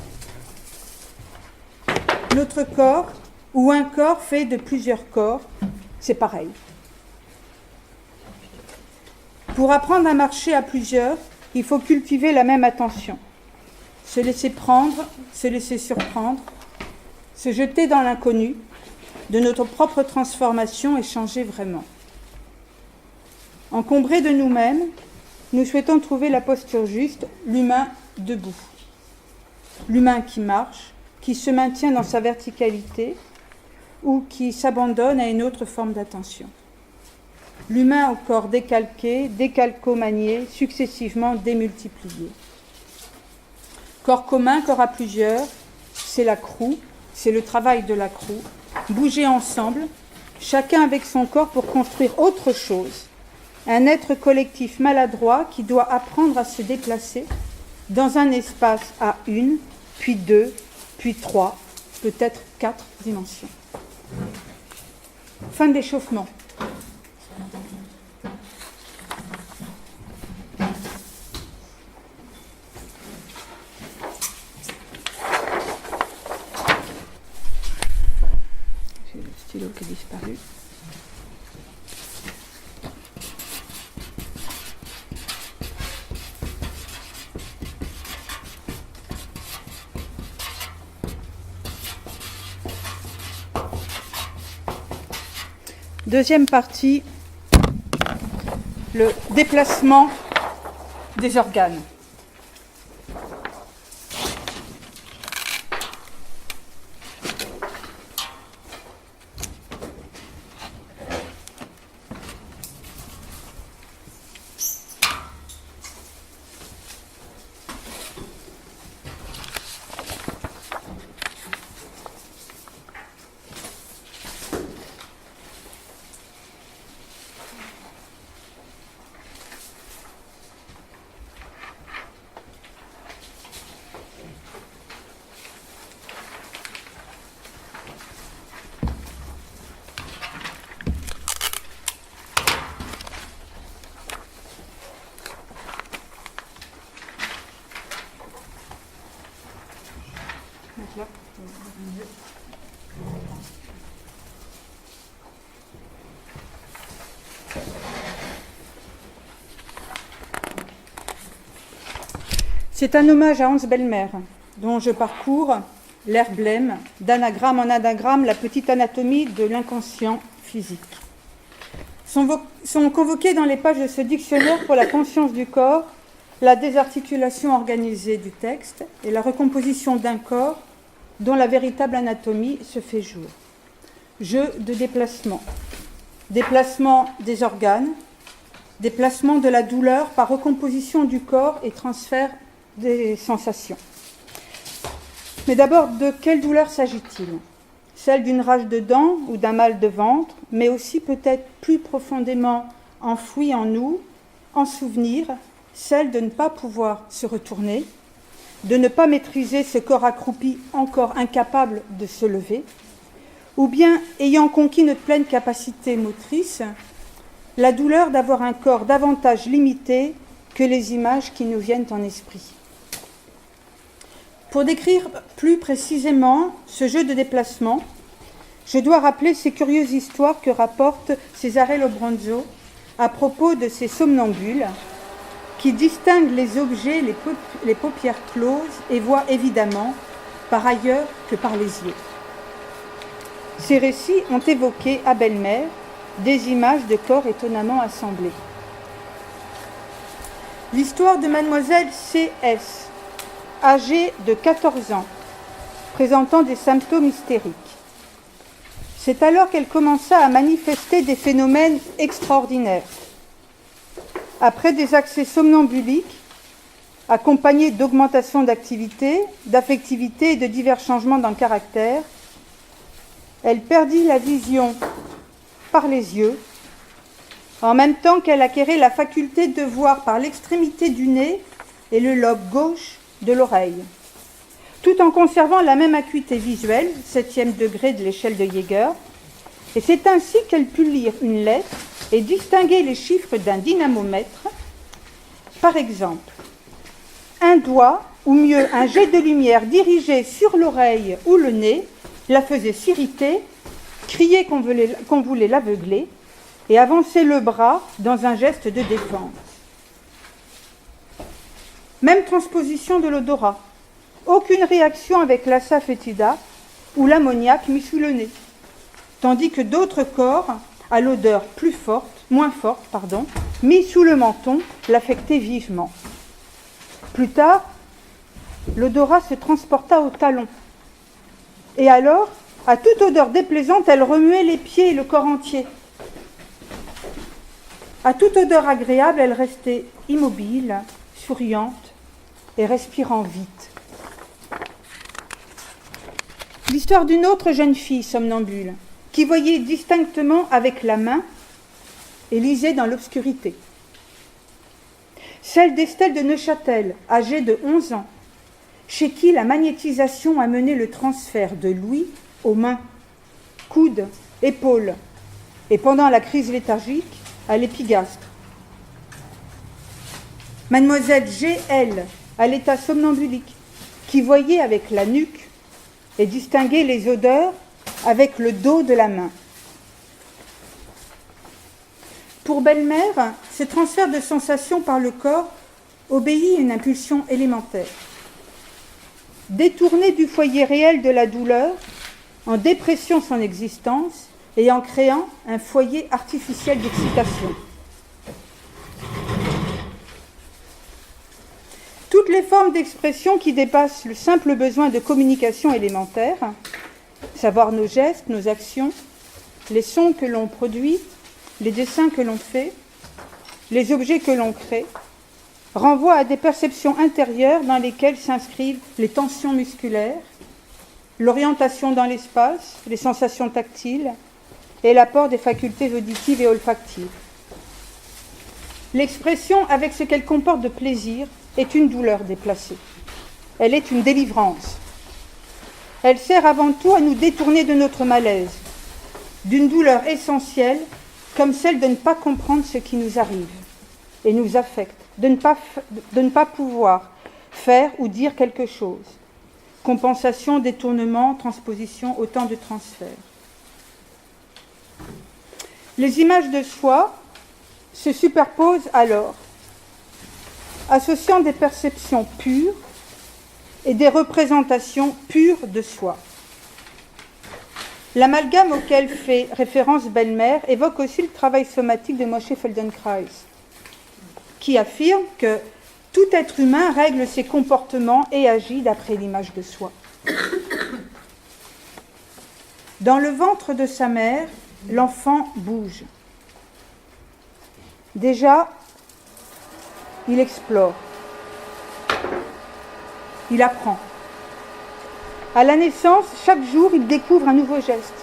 Notre corps, ou un corps fait de plusieurs corps, c'est pareil. Pour apprendre à marcher à plusieurs, il faut cultiver la même attention. Se laisser prendre, se laisser surprendre, se jeter dans l'inconnu de notre propre transformation et changer vraiment. Encombrés de nous-mêmes, nous souhaitons trouver la posture juste, l'humain debout. L'humain qui marche, qui se maintient dans sa verticalité ou qui s'abandonne à une autre forme d'attention. L'humain au corps décalqué, décalcomanié, successivement démultiplié. Corps commun, corps à plusieurs, c'est la croue, c'est le travail de la croue. Bouger ensemble, chacun avec son corps pour construire autre chose. Un être collectif maladroit qui doit apprendre à se déplacer dans un espace à 1, puis 2, puis 3, peut-être 4 dimensions. Fin de l'échauffement. J'ai le stylo qui est disparu. Deuxième partie, le déplacement des organes. C'est un hommage à Hans Bellmer, dont je parcours l'air blême, d'anagramme en anagramme, la petite anatomie de l'inconscient physique. Sont convoqués dans les pages de ce dictionnaire pour la conscience du corps, la désarticulation organisée du texte et la recomposition d'un corps dont la véritable anatomie se fait jour. Jeu de déplacement. Déplacement des organes, déplacement de la douleur par recomposition du corps et transfert des sensations. Mais d'abord, de quelle douleur s'agit-il? Celle d'une rage de dents ou d'un mal de ventre, mais aussi peut-être plus profondément enfouie en nous, en souvenir, celle de ne pas pouvoir se retourner, de ne pas maîtriser ce corps accroupi encore incapable de se lever, ou bien, ayant conquis notre pleine capacité motrice, la douleur d'avoir un corps davantage limité que les images qui nous viennent en esprit. Pour décrire plus précisément ce jeu de déplacement, je dois rappeler ces curieuses histoires que rapporte Cesare Lombroso à propos de ces somnambules qui distinguent les objets les paupières closes et voient évidemment par ailleurs que par les yeux. Ces récits ont évoqué à belle-mère des images de corps étonnamment assemblés. L'histoire de mademoiselle C.S., âgée de 14 ans, présentant des symptômes hystériques. C'est alors qu'elle commença à manifester des phénomènes extraordinaires. Après des accès somnambuliques, accompagnés d'augmentation d'activité, d'affectivité et de divers changements dans le caractère, elle perdit la vision par les yeux, en même temps qu'elle acquérait la faculté de voir par l'extrémité du nez et le lobe gauche de l'oreille, tout en conservant la même acuité visuelle, 7e degré de l'échelle de Jaeger, et c'est ainsi qu'elle put lire une lettre et distinguer les chiffres d'un dynamomètre. Par exemple, un doigt, ou mieux un jet de lumière dirigé sur l'oreille ou le nez, la faisait s'irriter, crier qu'on voulait l'aveugler, et avancer le bras dans un geste de défense. Même transposition de l'odorat. Aucune réaction avec l'acide fétida ou l'ammoniaque mis sous le nez. Tandis que d'autres corps, à l'odeur moins forte, mis sous le menton, l'affectaient vivement. Plus tard, l'odorat se transporta au talon. Et alors, à toute odeur déplaisante, elle remuait les pieds et le corps entier. À toute odeur agréable, elle restait immobile, souriante et respirant vite. L'histoire d'une autre jeune fille somnambule qui voyait distinctement avec la main et lisait dans l'obscurité. Celle d'Estelle de Neuchâtel, âgée de 11 ans, chez qui la magnétisation a mené le transfert de l'ouïe aux mains, coudes, épaules, et pendant la crise léthargique, à l'épigastre. Mademoiselle G.L., à l'état somnambulique, qui voyait avec la nuque et distinguait les odeurs avec le dos de la main. Pour belle-mère, ce transfert de sensations par le corps obéit à une impulsion élémentaire. Détourner du foyer réel de la douleur, en dépréciant son existence et en créant un foyer artificiel d'excitation. Toutes les formes d'expression qui dépassent le simple besoin de communication élémentaire, savoir nos gestes, nos actions, les sons que l'on produit, les dessins que l'on fait, les objets que l'on crée, renvoient à des perceptions intérieures dans lesquelles s'inscrivent les tensions musculaires, l'orientation dans l'espace, les sensations tactiles et l'apport des facultés auditives et olfactives. L'expression avec ce qu'elle comporte de plaisir est une douleur déplacée. Elle est une délivrance. Elle sert avant tout à nous détourner de notre malaise, d'une douleur essentielle comme celle de ne pas comprendre ce qui nous arrive et nous affecte, de ne pas pouvoir faire ou dire quelque chose. Compensation, détournement, transposition, autant de transferts. Les images de soi se superposent alors, associant des perceptions pures et des représentations pures de soi. L'amalgame auquel fait référence belle-mère évoque aussi le travail somatique de Moshe Feldenkrais, qui affirme que tout être humain règle ses comportements et agit d'après l'image de soi. Dans le ventre de sa mère, l'enfant bouge. Déjà, il explore. Il apprend. À la naissance, chaque jour, il découvre un nouveau geste,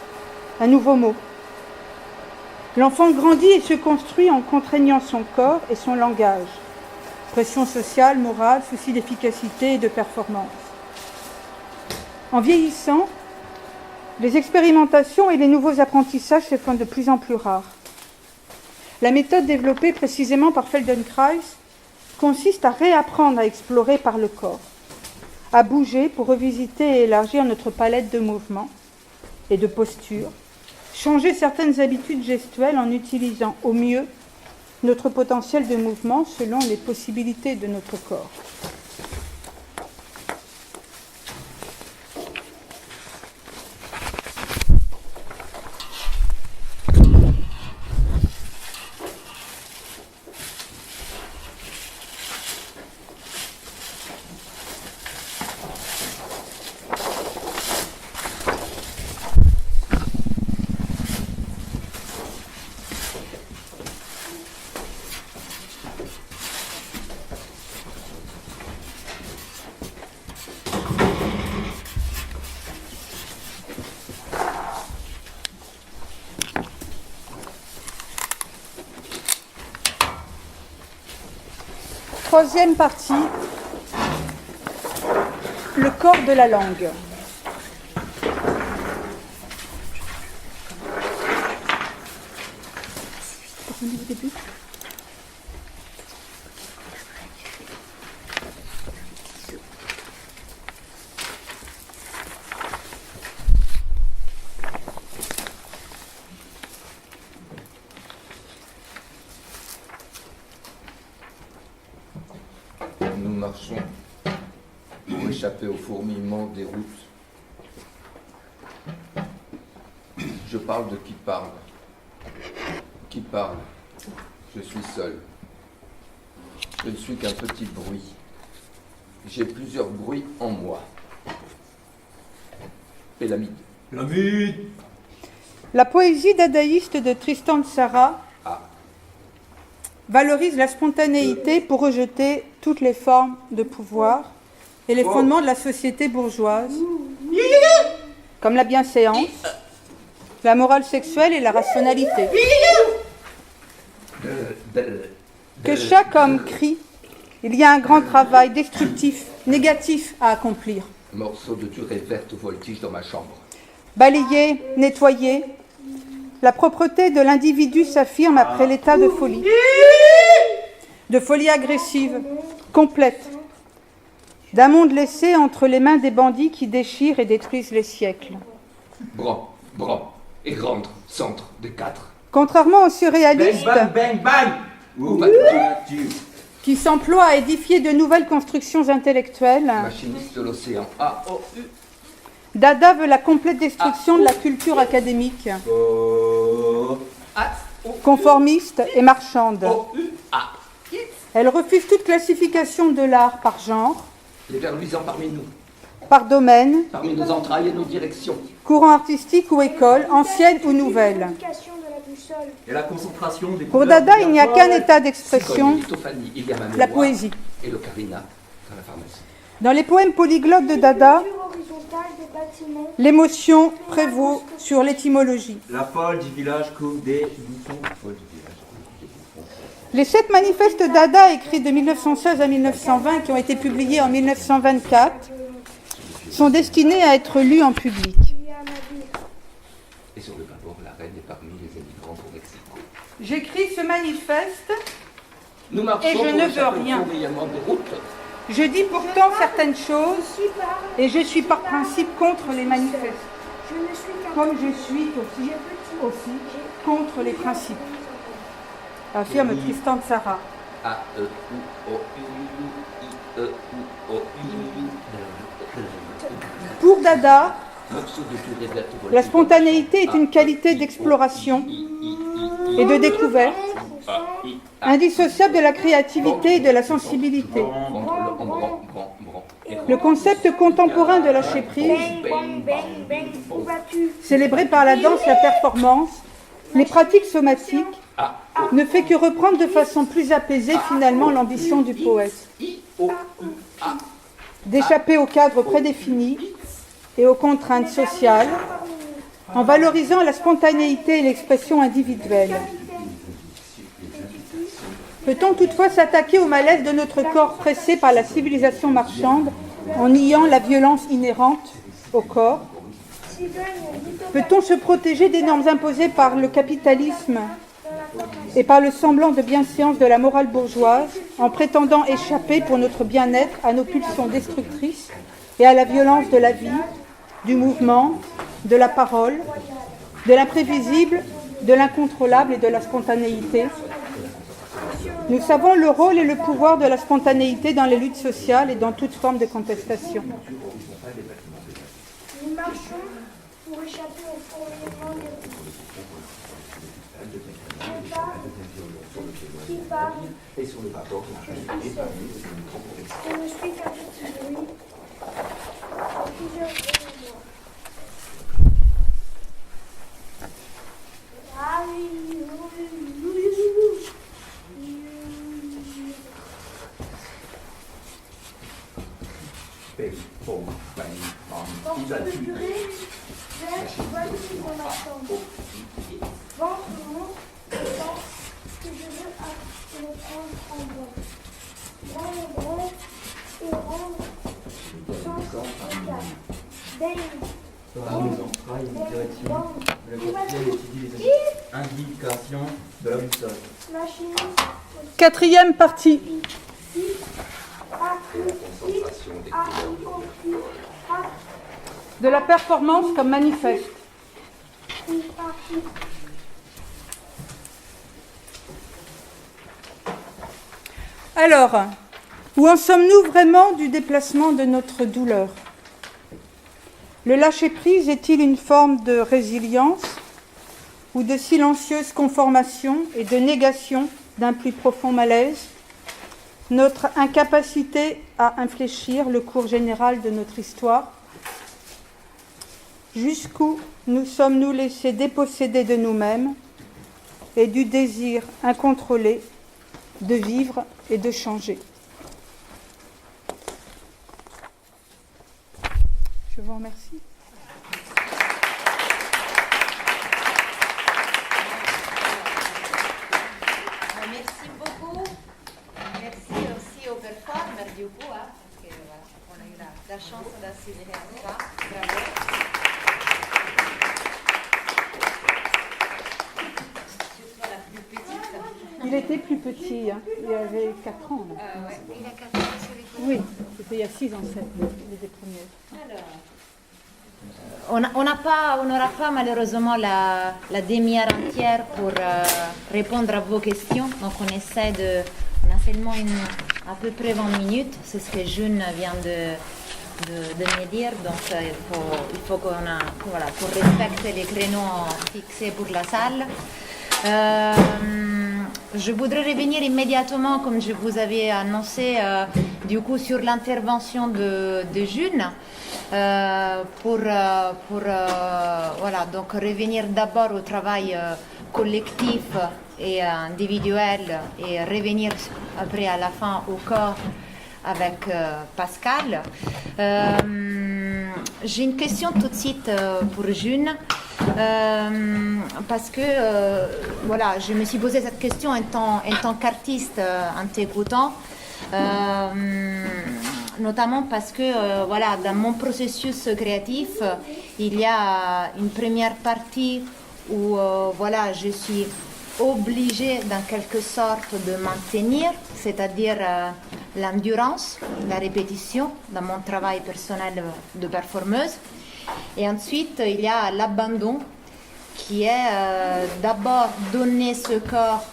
un nouveau mot. L'enfant grandit et se construit en contraignant son corps et son langage. Pression sociale, morale, souci d'efficacité et de performance. En vieillissant, les expérimentations et les nouveaux apprentissages se font de plus en plus rares. La méthode développée précisément par Feldenkrais consiste à réapprendre à explorer par le corps, à bouger pour revisiter et élargir notre palette de mouvements et de postures, changer certaines habitudes gestuelles en utilisant au mieux notre potentiel de mouvement selon les possibilités de notre corps. Troisième partie, le corps de la langue. Nous marchons pour échapper au fourmillement des routes. Je parle de qui parle. Qui parle? Je suis seul. Je ne suis qu'un petit bruit. J'ai plusieurs bruits en moi. Pélamide. La poésie dadaïste de Tristan Tzara valorise la spontanéité pour rejeter toutes les formes de pouvoir et les fondements de la société bourgeoise, comme la bienséance, la morale sexuelle et la rationalité. Que chaque homme crie, il y a un grand travail destructif, négatif à accomplir. Morceau de durée verte voltige dans ma chambre. Balayer, nettoyer, la propreté de l'individu s'affirme après l'état de folie agressive, complète, d'un monde laissé entre les mains des bandits qui déchirent et détruisent les siècles. Bran, et grande, centre des quatre. Contrairement aux surréalistes Où vas-tu? qui s'emploient à édifier de nouvelles constructions intellectuelles, Machiniste de l'océan. A-O-U. Dada veut la complète destruction de la culture académique, conformiste et marchande. O-U-A. Elle refuse toute classification de l'art par genre, Les vers luisants parmi nous, par domaine, parmi nos entrailles et nos directions. courant artistique ou école, ancienne ou nouvelle. Et la concentration des Pour couleurs Dada, il n'y a qu'un obligatoires. état d'expression, Lithophanie, il y a ma la mémoire poésie. Et l'ocarina dans la pharmacie. Dans les poèmes polyglottes de Dada, l'émotion prévaut sur l'étymologie. La folle du village couvre des bouffons. Les 7 manifestes Dada écrits de 1916 à 1920, qui ont été publiés en 1924, sont destinés à être lus en public. Et sur le bâbord, la reine est parmi les émigrants pour Mexico. J'écris ce manifeste, Nous marchons Et je pour ne veux échapper au rien. fourmillement des routes. je dis pourtant certaines choses, et je suis par principe contre les manifestes, comme je suis aussi contre les principes, affirme Tristan Tzara. A-E-U-O-U-I-E-U-O-U. Pour Dada, Morceau de durée verte voltige. la spontanéité est une qualité d'exploration et de découverte, indissociable de la créativité et de la sensibilité. Le concept contemporain de lâcher prise, célébré par la danse, la performance, les pratiques somatiques, ne fait que reprendre de façon plus apaisée finalement l'ambition du poète. D'échapper au cadre prédéfini et aux contraintes sociales, en valorisant la spontanéité et l'expression individuelle. Peut-on toutefois s'attaquer au malaise de notre corps pressé par la civilisation marchande en niant la violence inhérente au corps? Peut-on se protéger des normes imposées par le capitalisme et par le semblant de bienséance de la morale bourgeoise en prétendant échapper pour notre bien-être à nos pulsions destructrices et à la violence de la vie, du mouvement, de la parole, de l'imprévisible, de l'incontrôlable et de la spontanéité? Nous savons le rôle et le pouvoir de la spontanéité dans les luttes sociales et dans toute forme de contestation. Nous marchons pour échapper au fourmillement des rues. Qui parle je suis seul. Je ne suis qu'un petit bruit. Plusieurs bruits de moi. Quand je me purée, j'ai voici dans ma chambre. Ventre monte et pense que je veux me prendre en bon. Dans le bras et rendre sans calme. Bang. Direction de la quotidienne étudie les indications de la boussole. Machiniste. Quatrième partie. De la performance comme manifeste. Alors, où en sommes-nous vraiment du déplacement de notre douleur? Le lâcher-prise est-il une forme de résilience ou de silencieuse conformation et de négation d'un plus profond malaise? Notre incapacité à infléchir le cours général de notre histoire? Jusqu'où nous sommes-nous laissés déposséder de nous-mêmes et du désir incontrôlé de vivre et de changer? Je vous remercie. Merci beaucoup. Merci aussi aux performers du coup, parce que voilà, on a eu la chance d'assister à ça. Bravo. Surtout la plus petite. Il était plus petit, hein. Il avait 4 ans. Là. Ouais. Il a 4 ans sur les photos. Oui, c'était il y a 6 ans, les premiers. Alors, on n'aura pas malheureusement la demi-heure entière pour répondre à vos questions. Donc on a seulement à peu près 20 minutes. C'est ce que June vient de me dire. Donc il faut qu'on respecte les créneaux fixés pour la salle. Je voudrais revenir immédiatement, comme je vous avais annoncé, du coup sur l'intervention de June. Pour donc revenir d'abord au travail collectif et individuel et revenir après à la fin au corps avec Pascal. J'ai une question tout de suite pour June parce que je me suis posé cette question en tant qu'artiste en t'écoutant. Notamment parce que dans mon processus créatif, il y a une première partie où je suis obligée dans quelque sorte de maintenir, c'est-à-dire l'endurance, la répétition dans mon travail personnel de performeuse. Et ensuite, il y a l'abandon qui est d'abord donner ce corps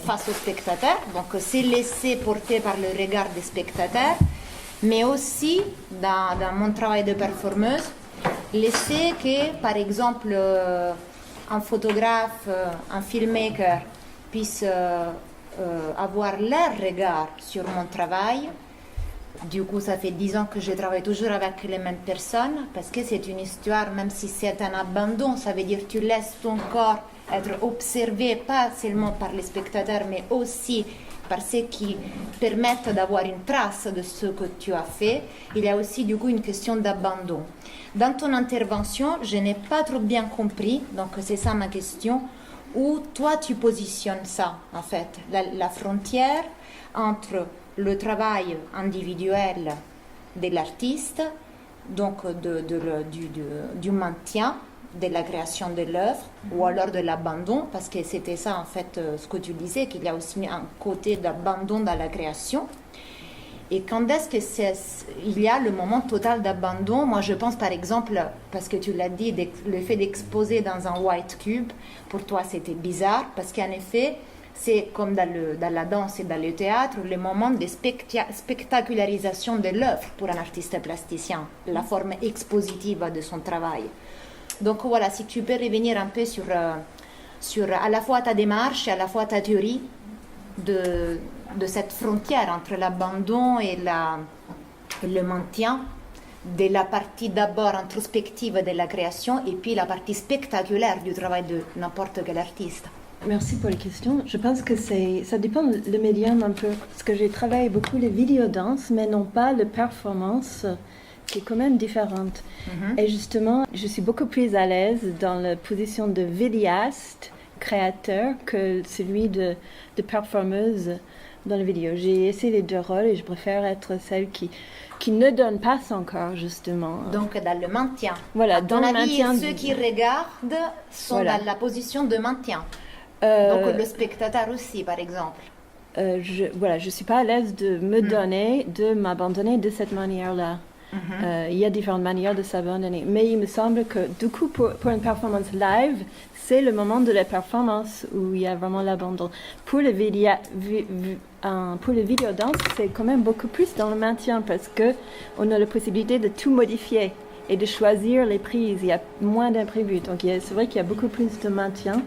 face aux spectateurs, donc se laisser porter par le regard des spectateurs, mais aussi dans mon travail de performeuse, laisser que, par exemple, un photographe, un filmmaker puisse avoir leur regard sur mon travail. Du coup, ça fait 10 ans que je travaille toujours avec les mêmes personnes, parce que c'est une histoire, même si c'est un abandon, ça veut dire que tu laisses ton corps être observé pas seulement par les spectateurs, mais aussi par ceux qui permettent d'avoir une trace de ce que tu as fait, il y a aussi du coup une question d'abandon. Dans ton intervention, je n'ai pas trop bien compris, donc c'est ça ma question, où toi tu positionnes ça en fait, la frontière entre le travail individuel de l'artiste, donc du maintien de la création de l'œuvre, ou alors de l'abandon, parce que c'était ça en fait ce que tu disais, qu'il y a aussi un côté d'abandon dans la création. Et quand est-ce qu'il y a le moment total d'abandon? Moi je pense par exemple, parce que tu l'as dit, le fait d'exposer dans un white cube, pour toi c'était bizarre, parce qu'en effet, c'est comme dans la danse et dans le théâtre, le moment de spectacularisation de l'œuvre pour un artiste plasticien, la forme expositive de son travail. Donc voilà, si tu peux revenir un peu sur à la fois ta démarche et à la fois ta théorie de cette frontière entre l'abandon et le maintien de la partie d'abord introspective de la création et puis la partie spectaculaire du travail de n'importe quel artiste. Merci pour la question. Je pense que ça dépend le médium un peu. Parce que j'ai travaillé beaucoup les vidéodanses, mais non pas la performance, qui est quand même différente. Et justement, je suis beaucoup plus à l'aise dans la position de vidéaste, créateur, que celui de performeuse dans la vidéo. J'ai essayé les deux rôles et je préfère être celle qui ne donne pas son corps, justement. Donc dans le maintien. Voilà, dans le maintien. Ceux qui regardent sont dans la position de maintien. Donc le spectateur aussi, par exemple. Je suis pas à l'aise de me donner, de m'abandonner de cette manière-là. Il y a différentes manières de s'abandonner. Mais il me semble que, du coup, pour une performance live, c'est le moment de la performance où il y a vraiment l'abandon. Pour le vidéodance, c'est quand même beaucoup plus dans le maintien parce qu'on a la possibilité de tout modifier et de choisir les prises. Il y a moins d'imprévus. Donc, c'est vrai qu'il y a beaucoup plus de maintien.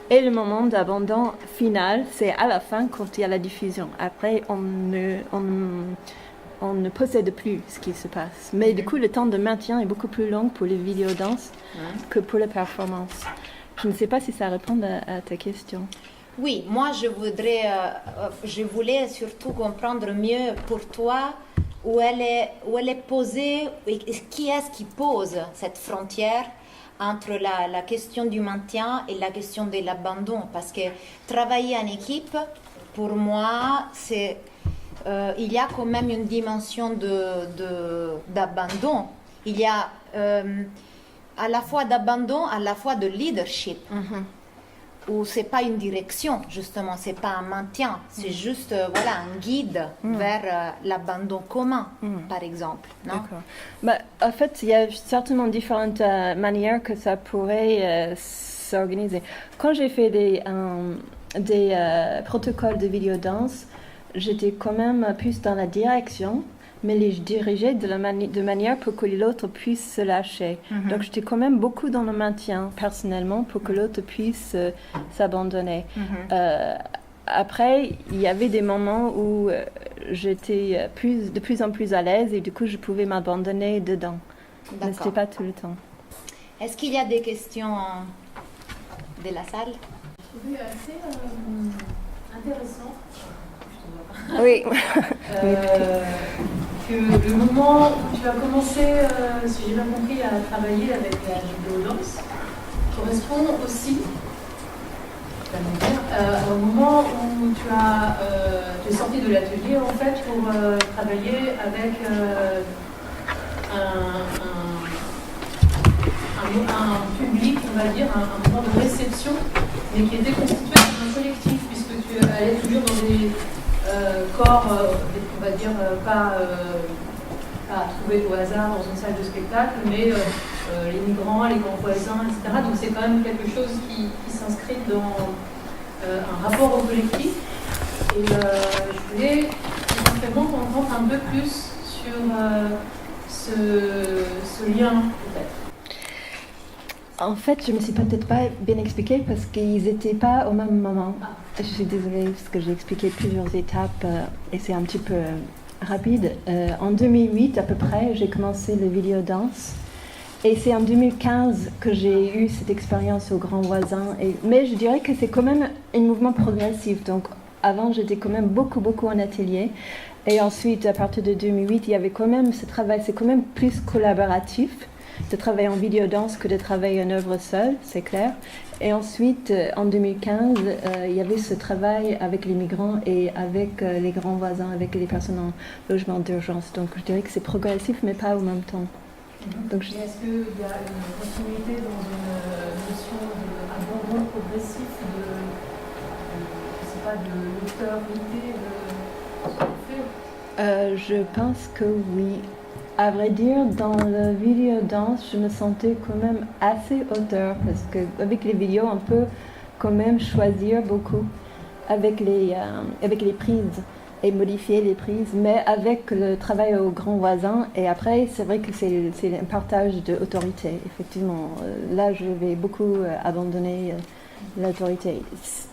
Et le moment d'abandon final, c'est à la fin quand il y a la diffusion. Après, on ne possède plus ce qui se passe. Mais du coup, le temps de maintien est beaucoup plus long pour les vidéodanses que pour la performance. Je ne sais pas si ça répond à ta question. Oui, moi je voulais surtout comprendre mieux pour toi où elle est posée, et qui est-ce qui pose cette frontière entre la question du maintien et la question de l'abandon. Parce que travailler en équipe, pour moi, c'est... il y a quand même une dimension d'abandon. Il y a à la fois d'abandon, à la fois de leadership. Où c'est pas une direction, justement, c'est pas un maintien, c'est juste un guide vers l'abandon commun, par exemple. Non? D'accord. En fait, il y a certainement différentes manières que ça pourrait s'organiser. Quand j'ai fait des protocoles de vidéodanse, j'étais quand même plus dans la direction, mais je dirigeais de manière pour que l'autre puisse se lâcher. Donc j'étais quand même beaucoup dans le maintien, personnellement, pour que l'autre puisse s'abandonner. Après, il y avait des moments où j'étais de plus en plus à l'aise et du coup je pouvais m'abandonner dedans. Mais ce n'était pas tout le temps. Est-ce qu'il y a des questions de la salle? Je trouvais assez intéressant. Oui. Que le moment où tu as commencé, si j'ai bien compris, à travailler avec la vidéodanse correspond aussi au moment où tu es sorti de l'atelier en fait pour travailler avec un public, on va dire, un moment de réception, mais qui était constitué d'un collectif, puisque tu allais toujours dans des corps, on va dire, pas à trouver au hasard dans une salle de spectacle, mais les migrants, les grands voisins, etc. Donc c'est quand même quelque chose qui s'inscrit dans un rapport au collectif. Et je voulais simplement qu'on rentre un peu plus sur ce lien, peut-être. En fait, je ne me suis peut-être pas bien expliquée parce qu'ils n'étaient pas au même moment. Je suis désolée parce que j'ai expliqué plusieurs étapes et c'est un petit peu rapide. En 2008 à peu près, j'ai commencé le vidéodance Et c'est en 2015 que j'ai eu cette expérience au Grand Voisin. Mais je dirais que c'est quand même un mouvement progressif. Donc avant, j'étais quand même beaucoup en atelier. Et ensuite, à partir de 2008, il y avait quand même ce travail, c'est quand même plus collaboratif de travailler en vidéodanse que de travailler en œuvre seule, c'est clair. Et ensuite, en 2015, il y avait ce travail avec les migrants et avec les grands voisins, avec les personnes en logement d'urgence. Donc je dirais que c'est progressif, mais pas au même temps. Donc, est-ce qu'il y a une continuité dans une notion d'abandon progressif de l'autorité de ce qu'on fait? Je pense que oui. À vrai dire, dans la vidéodanse, je me sentais quand même assez auteur parce qu'avec les vidéos, on peut quand même choisir beaucoup avec les prises et modifier les prises, mais avec le travail au grand voisin. Et après, c'est vrai que c'est un partage d'autorité. Effectivement, là, je vais beaucoup abandonner l'autorité,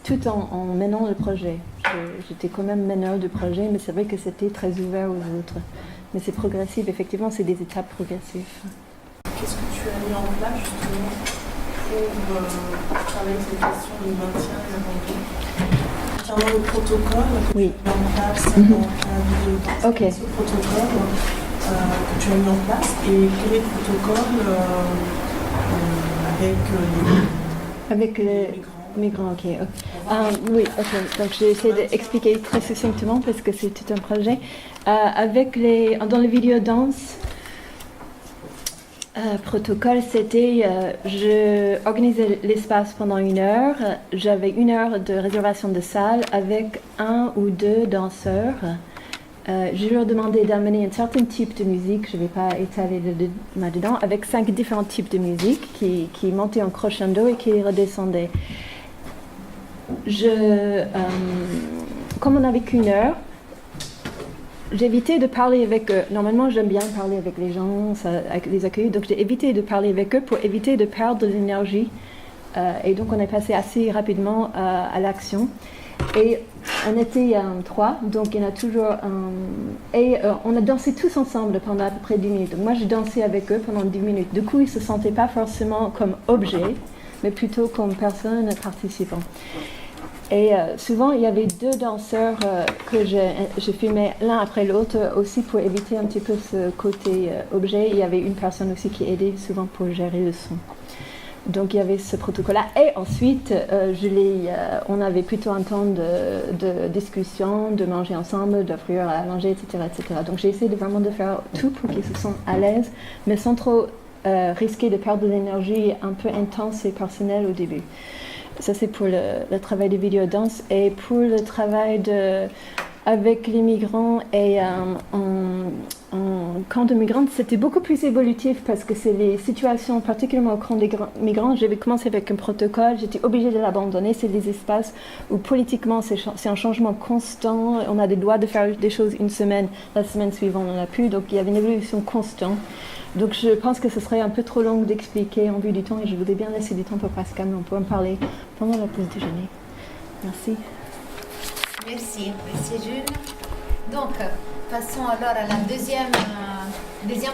tout en menant le projet. J'étais quand même meneur du projet, mais c'est vrai que c'était très ouvert aux autres. Mais c'est progressif, effectivement, c'est des étapes progressives. Qu'est-ce que tu as mis en place justement pour travailler cette question du maintien et abandon? Concernant le protocole que oui. tu as mis en place dans la vidéo, okay. Ce protocole que tu as mis en place et quel est le protocole avec les migrants? Ok. Oui, ok. Donc j'ai essayé d'expliquer très succinctement parce que c'est tout un projet. Dans les vidéos danse, protocole, c'était je organisais l'espace pendant 1 heure. J'avais 1 heure de réservation de salle avec 1 ou 2 danseurs. Je leur demandais d'amener un certain type de musique, je ne vais pas étaler là-dedans, avec 5 différents types de musique qui montaient en crescendo et qui redescendaient. Comme on n'avait qu'1 heure, j'évitais de parler avec eux. Normalement, j'aime bien parler avec les gens, avec les accueillis, donc j'ai évité de parler avec eux pour éviter de perdre de l'énergie. Et donc, on est passé assez rapidement à l'action. Et on était 3, donc il y en a toujours on a dansé tous ensemble pendant à peu près 10 minutes. Donc moi, j'ai dansé avec eux pendant 10 minutes. Du coup, ils ne se sentaient pas forcément comme objet, mais plutôt comme personnes participant. Et souvent, il y avait 2 danseurs que je filmais l'un après l'autre aussi pour éviter un petit peu ce côté objet. Il y avait une personne aussi qui aidait souvent pour gérer le son. Donc, il y avait ce protocole-là. Et ensuite, on avait plutôt un temps de discussion, de manger ensemble, d'offrir à manger, etc., etc. Donc, j'ai essayé vraiment de faire tout pour qu'ils se sentent à l'aise, mais sans trop risquer de perdre de l'énergie un peu intense et personnelle au début. Ça, c'est pour le travail de vidéodanse. Et pour le travail avec les migrants et en camp de migrants, c'était beaucoup plus évolutif parce que c'est les situations, particulièrement au camp des migrants, j'avais commencé avec un protocole, j'étais obligée de l'abandonner. C'est des espaces où politiquement c'est un changement constant. On a des droits de faire des choses une semaine, la semaine suivante on n'en a plus, donc il y avait une évolution constante. Donc je pense que ce serait un peu trop long d'expliquer en vue du temps et je voudrais bien laisser du temps pour Pascal, mais on peut en parler pendant la pause déjeuner. Merci. Merci Jules. Donc, passons alors à la deuxième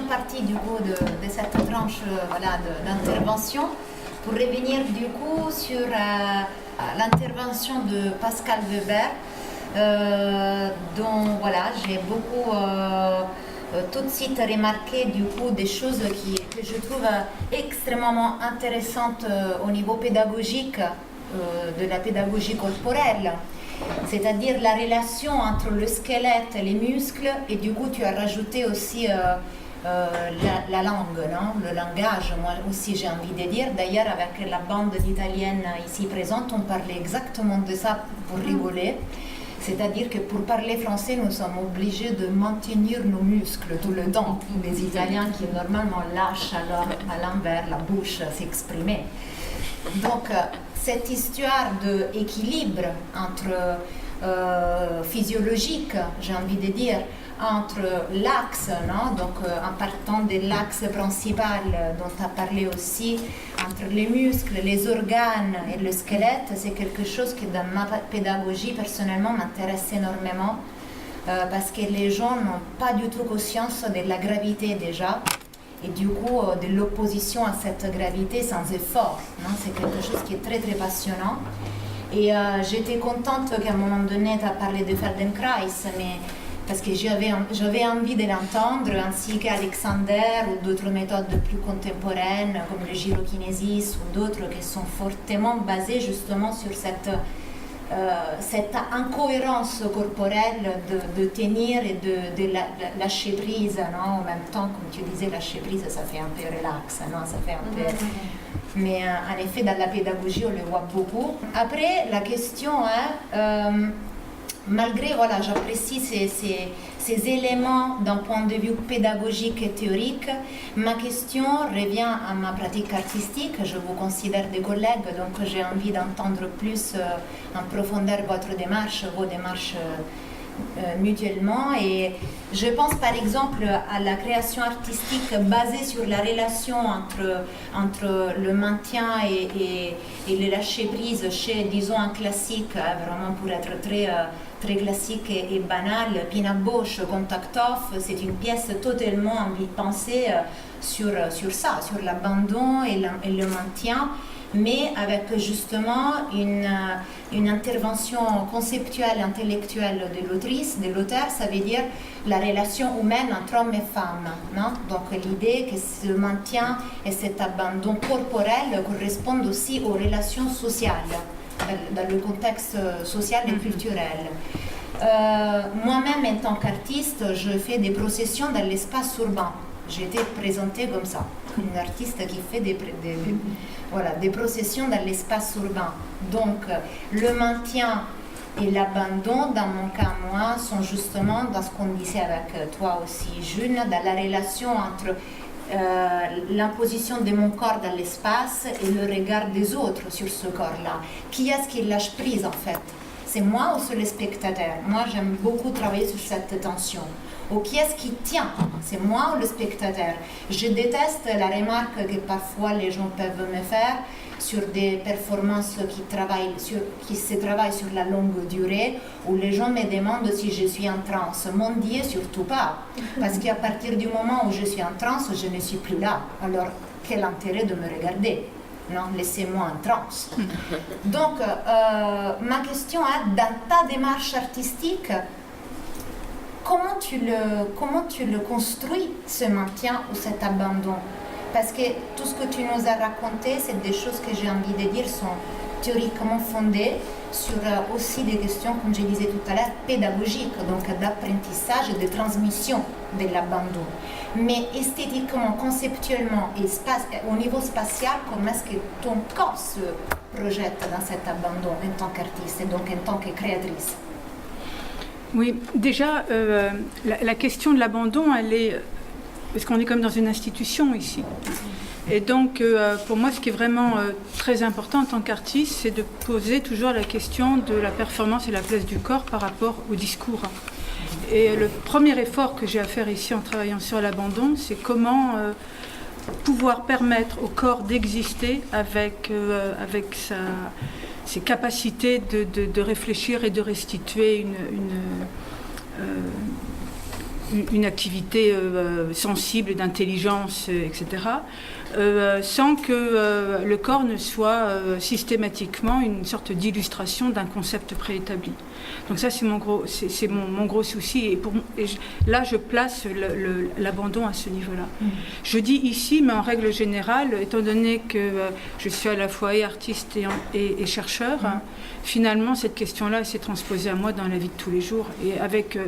partie du coup de cette tranche d'intervention pour revenir du coup sur l'intervention de Pascal Weber, dont j'ai beaucoup tout de suite remarqué du coup des choses que je trouve extrêmement intéressantes au niveau pédagogique, de la pédagogie corporelle. C'est-à-dire la relation entre le squelette et les muscles, et du coup tu as rajouté aussi la langue, non? Le langage, moi aussi j'ai envie de dire. D'ailleurs avec la bande d'Italiennes ici présente, on parlait exactement de ça pour rigoler. C'est-à-dire que pour parler français, nous sommes obligés de maintenir nos muscles tout le temps. Les Italiens qui normalement lâchent alors à l'envers la bouche s'exprimer. Donc cette histoire d'équilibre entre physiologique, j'ai envie de dire, entre l'axe, non? Donc en partant de l'axe principal dont tu as parlé aussi, entre les muscles, les organes et le squelette, c'est quelque chose qui dans ma pédagogie personnellement m'intéresse énormément parce que les gens n'ont pas du tout conscience de la gravité déjà et du coup de l'opposition à cette gravité sans effort. C'est quelque chose qui est très très passionnant. Et j'étais contente qu'à un moment donné tu as parlé de Feldenkrais, mais parce que j'avais envie de l'entendre, ainsi qu'Alexander ou d'autres méthodes plus contemporaines comme le gyrokinésis ou d'autres qui sont fortement basées justement sur cette incohérence corporelle de tenir et de lâcher prise, non? En même temps, comme tu disais, lâcher prise, ça fait un peu relax, non? Ça fait un peu... Mais en effet, dans la pédagogie, on le voit beaucoup. Après, la question est... malgré, voilà, j'apprécie ces éléments d'un point de vue pédagogique et théorique, ma question revient à ma pratique artistique. Je vous considère des collègues, donc j'ai envie d'entendre plus en profondeur vos démarches mutuellement. Et je pense par exemple à la création artistique basée sur la relation entre le maintien et le lâcher-prise chez, disons, un classique, vraiment pour être très classique et banal, Pina Bausch, Contact Off, c'est une pièce totalement envie de penser sur ça, sur l'abandon et le maintien, mais avec justement une intervention conceptuelle, intellectuelle de l'autrice, de l'auteur, ça veut dire la relation humaine entre hommes et femmes. Non? Donc l'idée que ce maintien et cet abandon corporel correspondent aussi aux relations sociales, dans le contexte social et culturel. Moi-même, en tant qu'artiste, je fais des processions dans l'espace urbain. J'ai été présentée comme ça, une artiste qui fait des processions dans l'espace urbain. Donc, le maintien et l'abandon, dans mon cas, moi, sont justement dans ce qu'on disait avec toi aussi, June, dans la relation entre l'imposition de mon corps dans l'espace et le regard des autres sur ce corps-là. Qui est-ce qui lâche prise, en fait? C'est moi ou c'est le spectateur? Moi, j'aime beaucoup travailler sur cette tension. Ou qui est-ce qui tient? C'est moi ou le spectateur? Je déteste la remarque que parfois les gens peuvent me faire sur des performances qui se travaillent sur la longue durée, où les gens me demandent si je suis en transe. Mon Dieu, surtout pas. Parce qu'à partir du moment où je suis en transe, je ne suis plus là. Alors, quel intérêt de me regarder? Non, laissez-moi en transe. Donc, ma question est, dans ta démarche artistique, comment tu le construis, ce maintien ou cet abandon? Parce que tout ce que tu nous as raconté, c'est des choses que j'ai envie de dire sont théoriquement fondées sur aussi des questions, comme je disais tout à l'heure, pédagogiques, donc d'apprentissage et de transmission de l'abandon. Mais esthétiquement, conceptuellement et au niveau spatial, comment est-ce que ton corps se projette dans cet abandon en tant qu'artiste et donc en tant que créatrice? Oui, déjà, la question de l'abandon, elle est... Parce qu'on est comme dans une institution ici. Et donc, pour moi, ce qui est vraiment très important en tant qu'artiste, c'est de poser toujours la question de la performance et la place du corps par rapport au discours. Et le premier effort que j'ai à faire ici en travaillant sur l'abandon, c'est comment pouvoir permettre au corps d'exister avec ses capacités de réfléchir et de restituer une activité sensible, d'intelligence, etc., sans que le corps ne soit systématiquement une sorte d'illustration d'un concept préétabli. Donc ça, c'est mon gros souci. Là, je place l'abandon à ce niveau-là. Je dis ici, mais en règle générale, étant donné que je suis à la fois et artiste et chercheur, finalement, cette question-là s'est transposée à moi dans la vie de tous les jours, et avec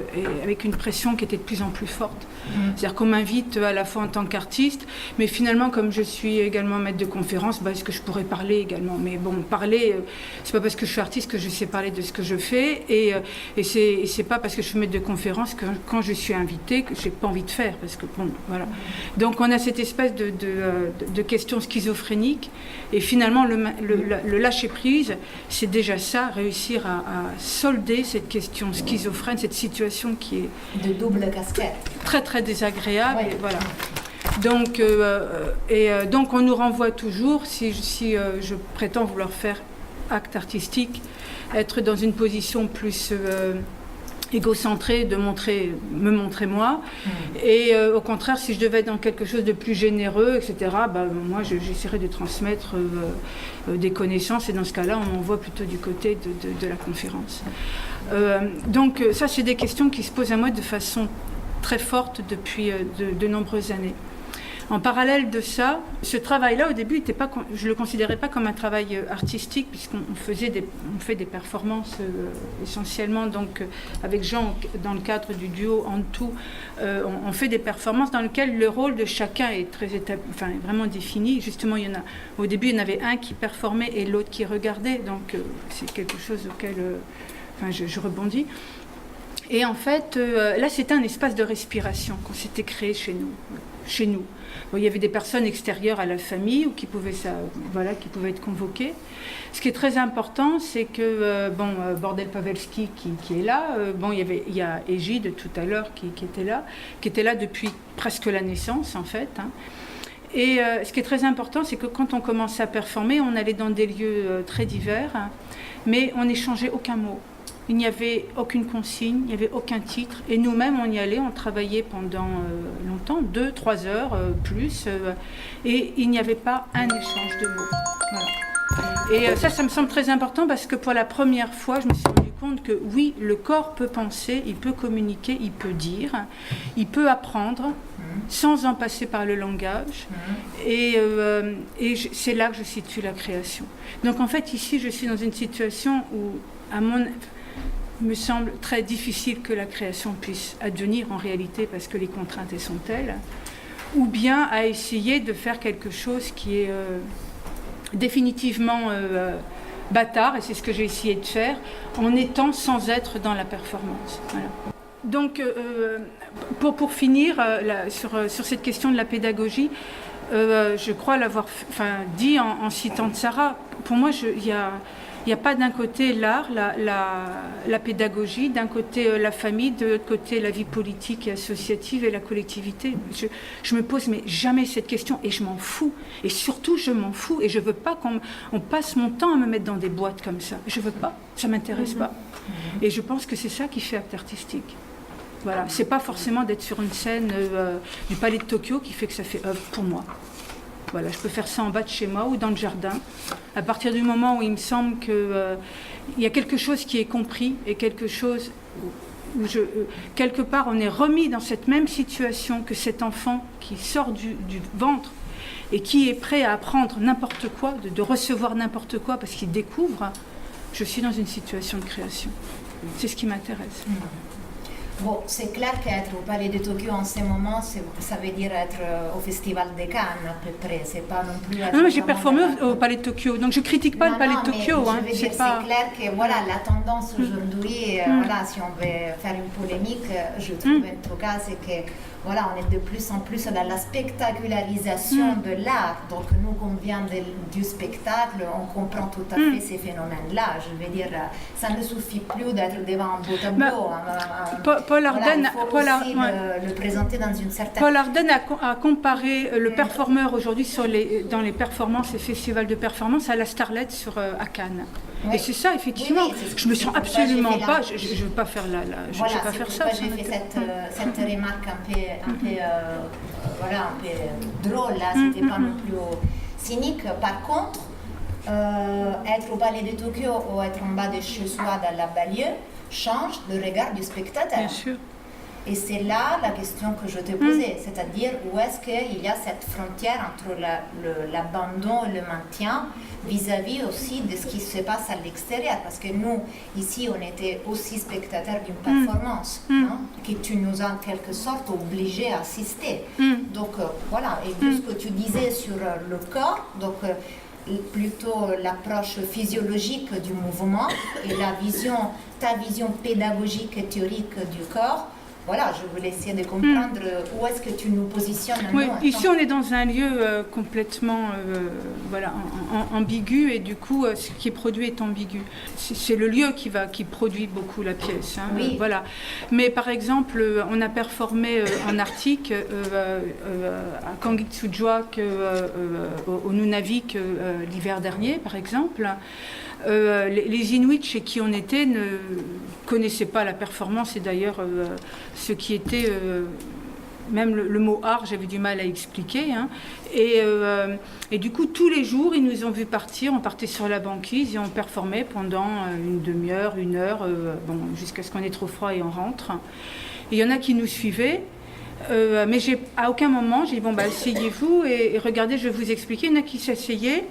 une pression qui était de plus en plus forte. C'est-à-dire qu'on m'invite à la fois en tant qu'artiste, mais finalement, comme je suis également maître de conférence, est-ce que je pourrais parler également? Mais bon, parler, c'est pas parce que je suis artiste que je sais parler de ce que je fais, et c'est pas parce que je suis maître de conférence que quand je suis invitée que j'ai pas envie de faire, parce que bon, voilà. Donc on a cette espèce de question schizophrénique, et finalement le lâcher prise, c'est déjà ça, réussir à solder cette question schizophrène, cette situation qui est de double casquette, très très désagréable. Oui. Et voilà. Donc on nous renvoie toujours, si je prétends vouloir faire acte artistique, être dans une position plus égocentré de me montrer moi. Et au contraire, si je devais être dans quelque chose de plus généreux, etc., moi j'essaierais de transmettre des connaissances, et dans ce cas-là, on m'envoie plutôt du côté de la conférence. Donc ça, c'est des questions qui se posent à moi de façon très forte depuis de nombreuses années. En parallèle de ça, ce travail-là, au début, je ne le considérais pas comme un travail artistique, puisqu'on fait des performances essentiellement donc, avec Jean, dans le cadre du duo En Tout. On fait des performances dans lesquelles le rôle de chacun est vraiment défini. Justement, au début, il y en avait un qui performait et l'autre qui regardait. Donc, c'est quelque chose auquel je rebondis. Et en fait, là, c'était un espace de respiration qu'on s'était créé chez nous. Bon, il y avait des personnes extérieures à la famille ou qui pouvaient être convoquées. Ce qui est très important, c'est que Bordel Pavelski qui est là, il y a Égide tout à l'heure qui était là depuis presque la naissance en fait. Hein. Et ce qui est très important, c'est que quand on commençait à performer, on allait dans des lieux très divers, hein, mais on n'échangeait aucun mot. Il n'y avait aucune consigne, il n'y avait aucun titre. Et nous-mêmes, on y allait, on travaillait pendant longtemps, 2-3 heures, plus. Et il n'y avait pas un échange de mots. Voilà. Et ça me semble très important parce que pour la première fois, je me suis rendu compte que oui, le corps peut penser, il peut communiquer, il peut dire, il peut apprendre sans en passer par le langage. Et c'est là que je situe la création. Donc en fait, ici, je suis dans une situation où, il me semble très difficile que la création puisse advenir en réalité parce que les contraintes elles sont telles, ou bien à essayer de faire quelque chose qui est définitivement bâtard, et c'est ce que j'ai essayé de faire, en étant sans être dans la performance. Voilà. Donc, pour finir sur cette question de la pédagogie, je crois l'avoir dit en citant Sarah. Pour moi, il n'y a pas d'un côté l'art, la pédagogie, d'un côté la famille, de l'autre côté la vie politique et associative et la collectivité. Je me pose mais jamais cette question et je m'en fous. Et surtout, je m'en fous et je ne veux pas qu'on passe mon temps à me mettre dans des boîtes comme ça. Je ne veux pas, ça ne m'intéresse pas. Et je pense que c'est ça qui fait acte artistique. Voilà, ce n'est pas forcément d'être sur une scène du Palais de Tokyo qui fait que ça fait œuvre pour moi. Voilà, je peux faire ça en bas de chez moi ou dans le jardin. À partir du moment où il me semble qu'il y a quelque chose qui est compris et quelque chose où quelque part on est remis dans cette même situation que cet enfant qui sort du ventre et qui est prêt à apprendre n'importe quoi, de recevoir n'importe quoi parce qu'il découvre, je suis dans une situation de création. C'est ce qui m'intéresse. Bon, c'est clair qu'être au Palais de Tokyo en ce moment, ça veut dire être au Festival de Cannes à peu près. C'est pas non plus. Non, mais j'ai performé au Palais de Tokyo, donc je critique pas le Palais de Tokyo. C'est clair que voilà, la tendance aujourd'hui, voilà, si on veut faire une polémique, je trouve en tout cas, c'est que voilà, on est de plus en plus dans la spectacularisation de l'art. Donc nous, qu'on vient du spectacle, on comprend tout à fait ces phénomènes-là. Je veux dire, ça ne suffit plus d'être devant un beau tableau. Paul Arden, voilà, il faut aussi le présenter dans une certaine... Paul Arden a comparé le performeur aujourd'hui dans les performances et festivals de performance à la starlette à Cannes. Oui. Et c'est ça, effectivement. Oui, je me sens absolument pas... Je ne veux pas faire je voilà, veux pas faire ça. J'ai fait cette remarque un peu drôle, là. C'était pas non plus cynique. Par contre, être au Palais de Tokyo ou être en bas de chez soi dans la banlieue change le regard du spectateur. Bien sûr. Et c'est là la question que je te posais, c'est-à-dire où est-ce qu'il y a cette frontière entre l'abandon et le maintien vis-à-vis aussi de ce qui se passe à l'extérieur. Parce que nous, ici, on était aussi spectateurs d'une performance, hein, que tu nous as en quelque sorte obligés à assister. Donc voilà, et tout ce que tu disais sur le corps, donc plutôt l'approche physiologique du mouvement et ta vision pédagogique et théorique du corps. Voilà, je voulais essayer de comprendre où est-ce que tu nous positionnes. Oui, ici on est dans un lieu complètement ambigu et du coup ce qui est produit est ambigu. C'est le lieu qui produit beaucoup la pièce. Hein, oui. Voilà. Mais par exemple, on a performé en Arctique à Kangitsujuak au Nunavik l'hiver dernier, par exemple. Les Inuits chez qui on était ne connaissaient pas la performance, et d'ailleurs ce qui était... même le mot art, j'avais du mal à expliquer. Hein. Et du coup, tous les jours, ils nous ont vu partir. On partait sur la banquise et on performait pendant une demi-heure, une heure, jusqu'à ce qu'on ait trop froid et on rentre. Et il y en a qui nous suivaient. Mais à aucun moment, j'ai dit, bon, asseyez-vous et regardez, je vais vous expliquer. Il y en a qui s'asseyaient,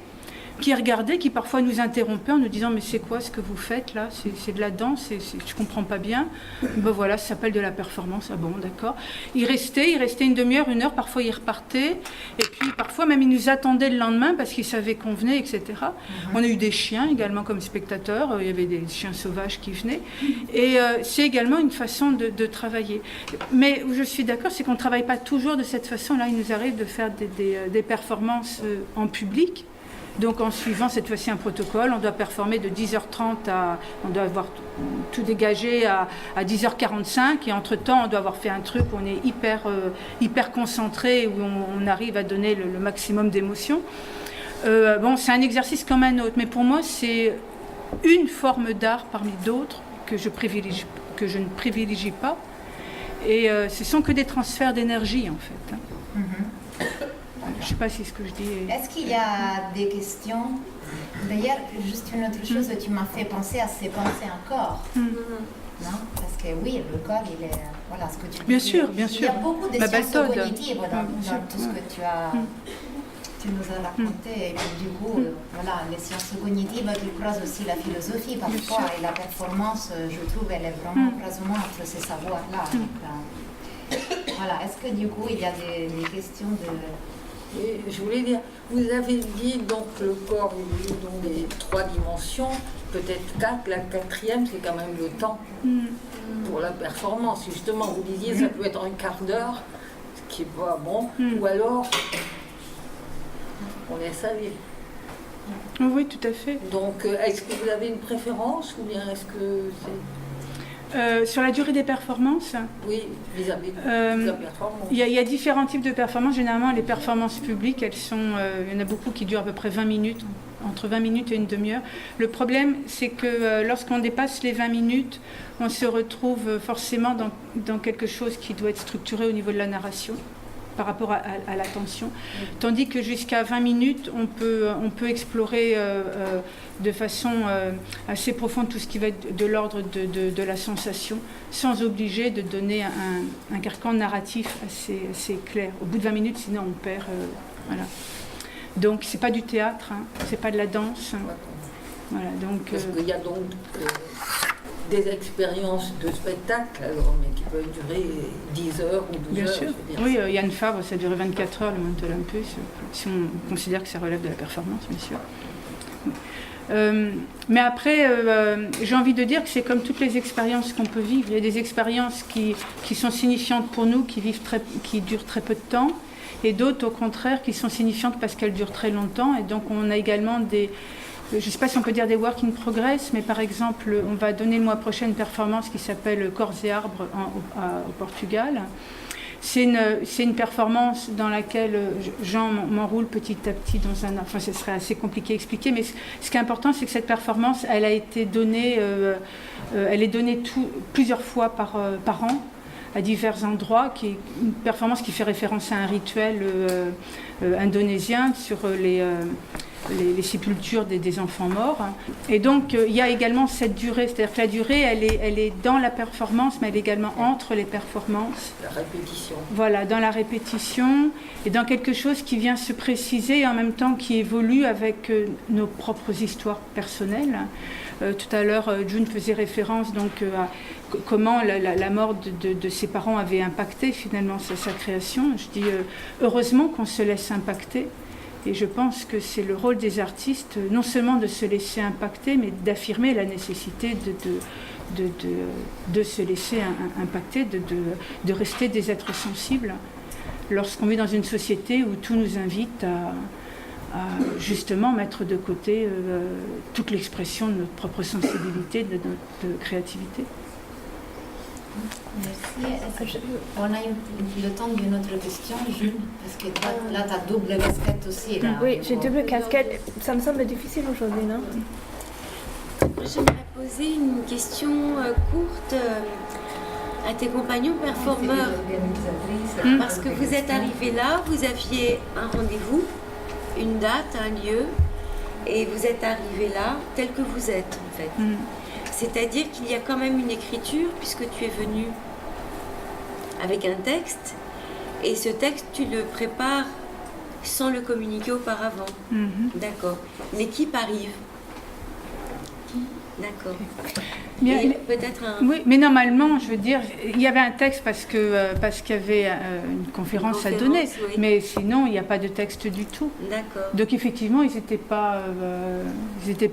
qui regardaient, qui parfois nous interrompaient en nous disant, mais c'est quoi ce que vous faites là? C'est de la danse, je ne comprends pas bien. Ben voilà, ça s'appelle de la performance. Ah bon, d'accord. Ils restaient une demi-heure, une heure, parfois ils repartaient. Et puis parfois même ils nous attendaient le lendemain parce qu'ils savaient qu'on venait, etc. On a eu des chiens également comme spectateurs. Il y avait des chiens sauvages qui venaient. Et c'est également une façon de travailler. Mais où je suis d'accord, c'est qu'on ne travaille pas toujours de cette façon-là. Il nous arrive de faire des performances en public. Donc en suivant cette fois-ci un protocole, on doit performer de 10h30 on doit avoir tout dégagé à 10h45 et entre-temps on doit avoir fait un truc où on est hyper concentré, où on arrive à donner le maximum d'émotion. C'est un exercice comme un autre, mais pour moi c'est une forme d'art parmi d'autres que je ne privilégie pas. Et ce sont que des transferts d'énergie en fait. Je ne sais pas si ce que je dis est... Est-ce qu'il y a des questions? D'ailleurs, juste une autre chose, tu m'as fait penser à ces pensées en corps. Non? Parce que oui, le corps, il est... Voilà ce que tu dis. Bien sûr. Il y a beaucoup de sciences cognitives dans tout ce que tu nous as raconté. Et puis, du coup, voilà, les sciences cognitives qui croisent aussi la philosophie parfois. Et la performance, je trouve, elle est vraiment croisement entre ces savoirs-là. Voilà, est-ce que du coup, il y a des questions de... Et je voulais dire, vous avez dit donc le corps il est dans les 3 dimensions, peut-être 4, la 4e c'est quand même le temps pour la performance. Justement, vous disiez ça peut être un quart d'heure, ce qui est pas bon, ou alors on laisse aller. Oui, tout à fait. Donc, est-ce que vous avez une préférence ou bien est-ce que c'est... Sur la durée des performances? Oui, vis-à-vis de la performance. Il y a différents types de performances. Généralement, les performances publiques, il y en a beaucoup qui durent à peu près 20 minutes, entre 20 minutes et une demi-heure. Le problème, c'est que lorsqu'on dépasse les 20 minutes, on se retrouve forcément dans quelque chose qui doit être structuré au niveau de la narration par rapport à l'attention. Tandis que jusqu'à 20 minutes, on peut explorer de façon assez profonde tout ce qui va être de l'ordre de la sensation, sans obliger de donner un carcan narratif assez clair. Au bout de 20 minutes, sinon on perd... voilà. Donc c'est pas du théâtre, c'est pas de la danse. Voilà, donc, parce qu'il y a donc des expériences de spectacle, alors, mais qui peuvent durer 10 heures ou 12 bien heures. Sûr. Oui, Yann Fabre, ça a duré 24 heures, le Mont Olympus, si on considère que ça relève de la performance, bien sûr. Mais après, j'ai envie de dire que c'est comme toutes les expériences qu'on peut vivre. Il y a des expériences qui sont signifiantes pour nous, qui durent très peu de temps, et d'autres, au contraire, qui sont signifiantes parce qu'elles durent très longtemps. Et donc, on a également je ne sais pas si on peut dire des work in progress, mais par exemple, on va donner le mois prochain une performance qui s'appelle Corps et Arbres au Portugal. C'est une performance dans laquelle Jean m'enroule petit à petit dans un... Enfin, ce serait assez compliqué à expliquer, mais ce qui est important, c'est que cette performance, elle a été donnée, elle est donnée plusieurs fois par an, à divers endroits, qui est une performance qui fait référence à un rituel indonésien sur les sépultures des enfants morts. Et donc, il y a également cette durée, c'est-à-dire que la durée, elle est dans la performance, mais elle est également entre les performances. La répétition. Voilà, dans la répétition, et dans quelque chose qui vient se préciser et en même temps qui évolue avec nos propres histoires personnelles. Tout à l'heure, June faisait référence donc, à comment la mort de ses parents avait impacté finalement sa création. Je dis heureusement qu'on se laisse impacter. Et je pense que c'est le rôle des artistes, non seulement de se laisser impacter, mais d'affirmer la nécessité de se laisser impacter, de rester des êtres sensibles, lorsqu'on vit dans une société où tout nous invite à justement mettre de côté toute l'expression de notre propre sensibilité, de notre créativité. Merci. On a eu le temps d'une autre question, Jules, parce que toi, là, tu as double casquette aussi. Là, oui, j'ai double casquette. Ça me semble difficile aujourd'hui, non? j'aimerais poser une question courte à tes compagnons performeurs. Parce que vous êtes arrivés là, vous aviez un rendez-vous, une date, un lieu, et vous êtes arrivés là tel que vous êtes en fait. C'est-à-dire qu'il y a quand même une écriture puisque tu es venu avec un texte, et ce texte tu le prépares sans le communiquer auparavant. D'accord. L'équipe arrive. D'accord. Peut-être un... Oui, mais normalement, je veux dire, il y avait un texte parce qu'il y avait une conférence à donner, oui. Mais sinon, il n'y a pas de texte du tout. D'accord. Donc effectivement, ils n'étaient pas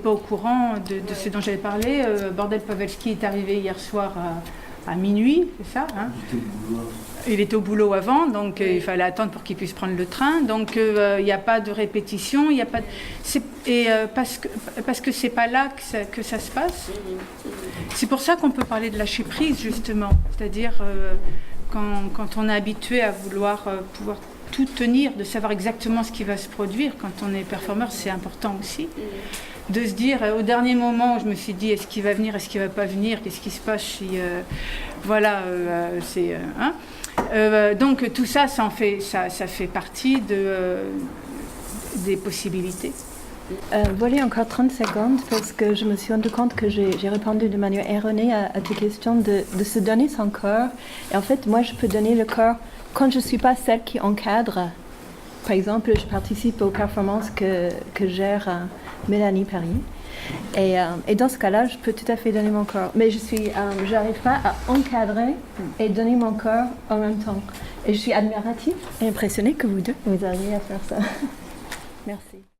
au courant de ce dont j'avais parlé. Bordel Pavelski est arrivé hier soir à minuit, c'est ça, hein? Il était au boulot avant, donc il fallait attendre pour qu'il puisse prendre le train. Donc il n'y a pas de répétition, il n'y a pas de... parce que c'est pas là que ça se passe. C'est pour ça qu'on peut parler de lâcher prise, justement. C'est-à-dire quand on est habitué à vouloir pouvoir tout tenir, de savoir exactement ce qui va se produire, quand on est performeur, c'est important aussi. De se dire, au dernier moment, je me suis dit, est-ce qu'il va venir, est-ce qu'il ne va pas venir, qu'est-ce qui se passe si... voilà, c'est... Hein. Donc tout ça, ça fait partie des possibilités. Voilà encore 30 secondes parce que je me suis rendu compte que j'ai répondu de manière erronée à tes questions de se donner son corps. Et en fait, moi, je peux donner le corps quand je ne suis pas celle qui encadre. Par exemple, je participe aux performances que gère Mélanie Paris. Et dans ce cas-là, je peux tout à fait donner mon corps. Mais je n'arrive pas à encadrer et donner mon corps en même temps. Et je suis admirative et impressionnée que vous deux, vous arriviez à faire ça. Merci.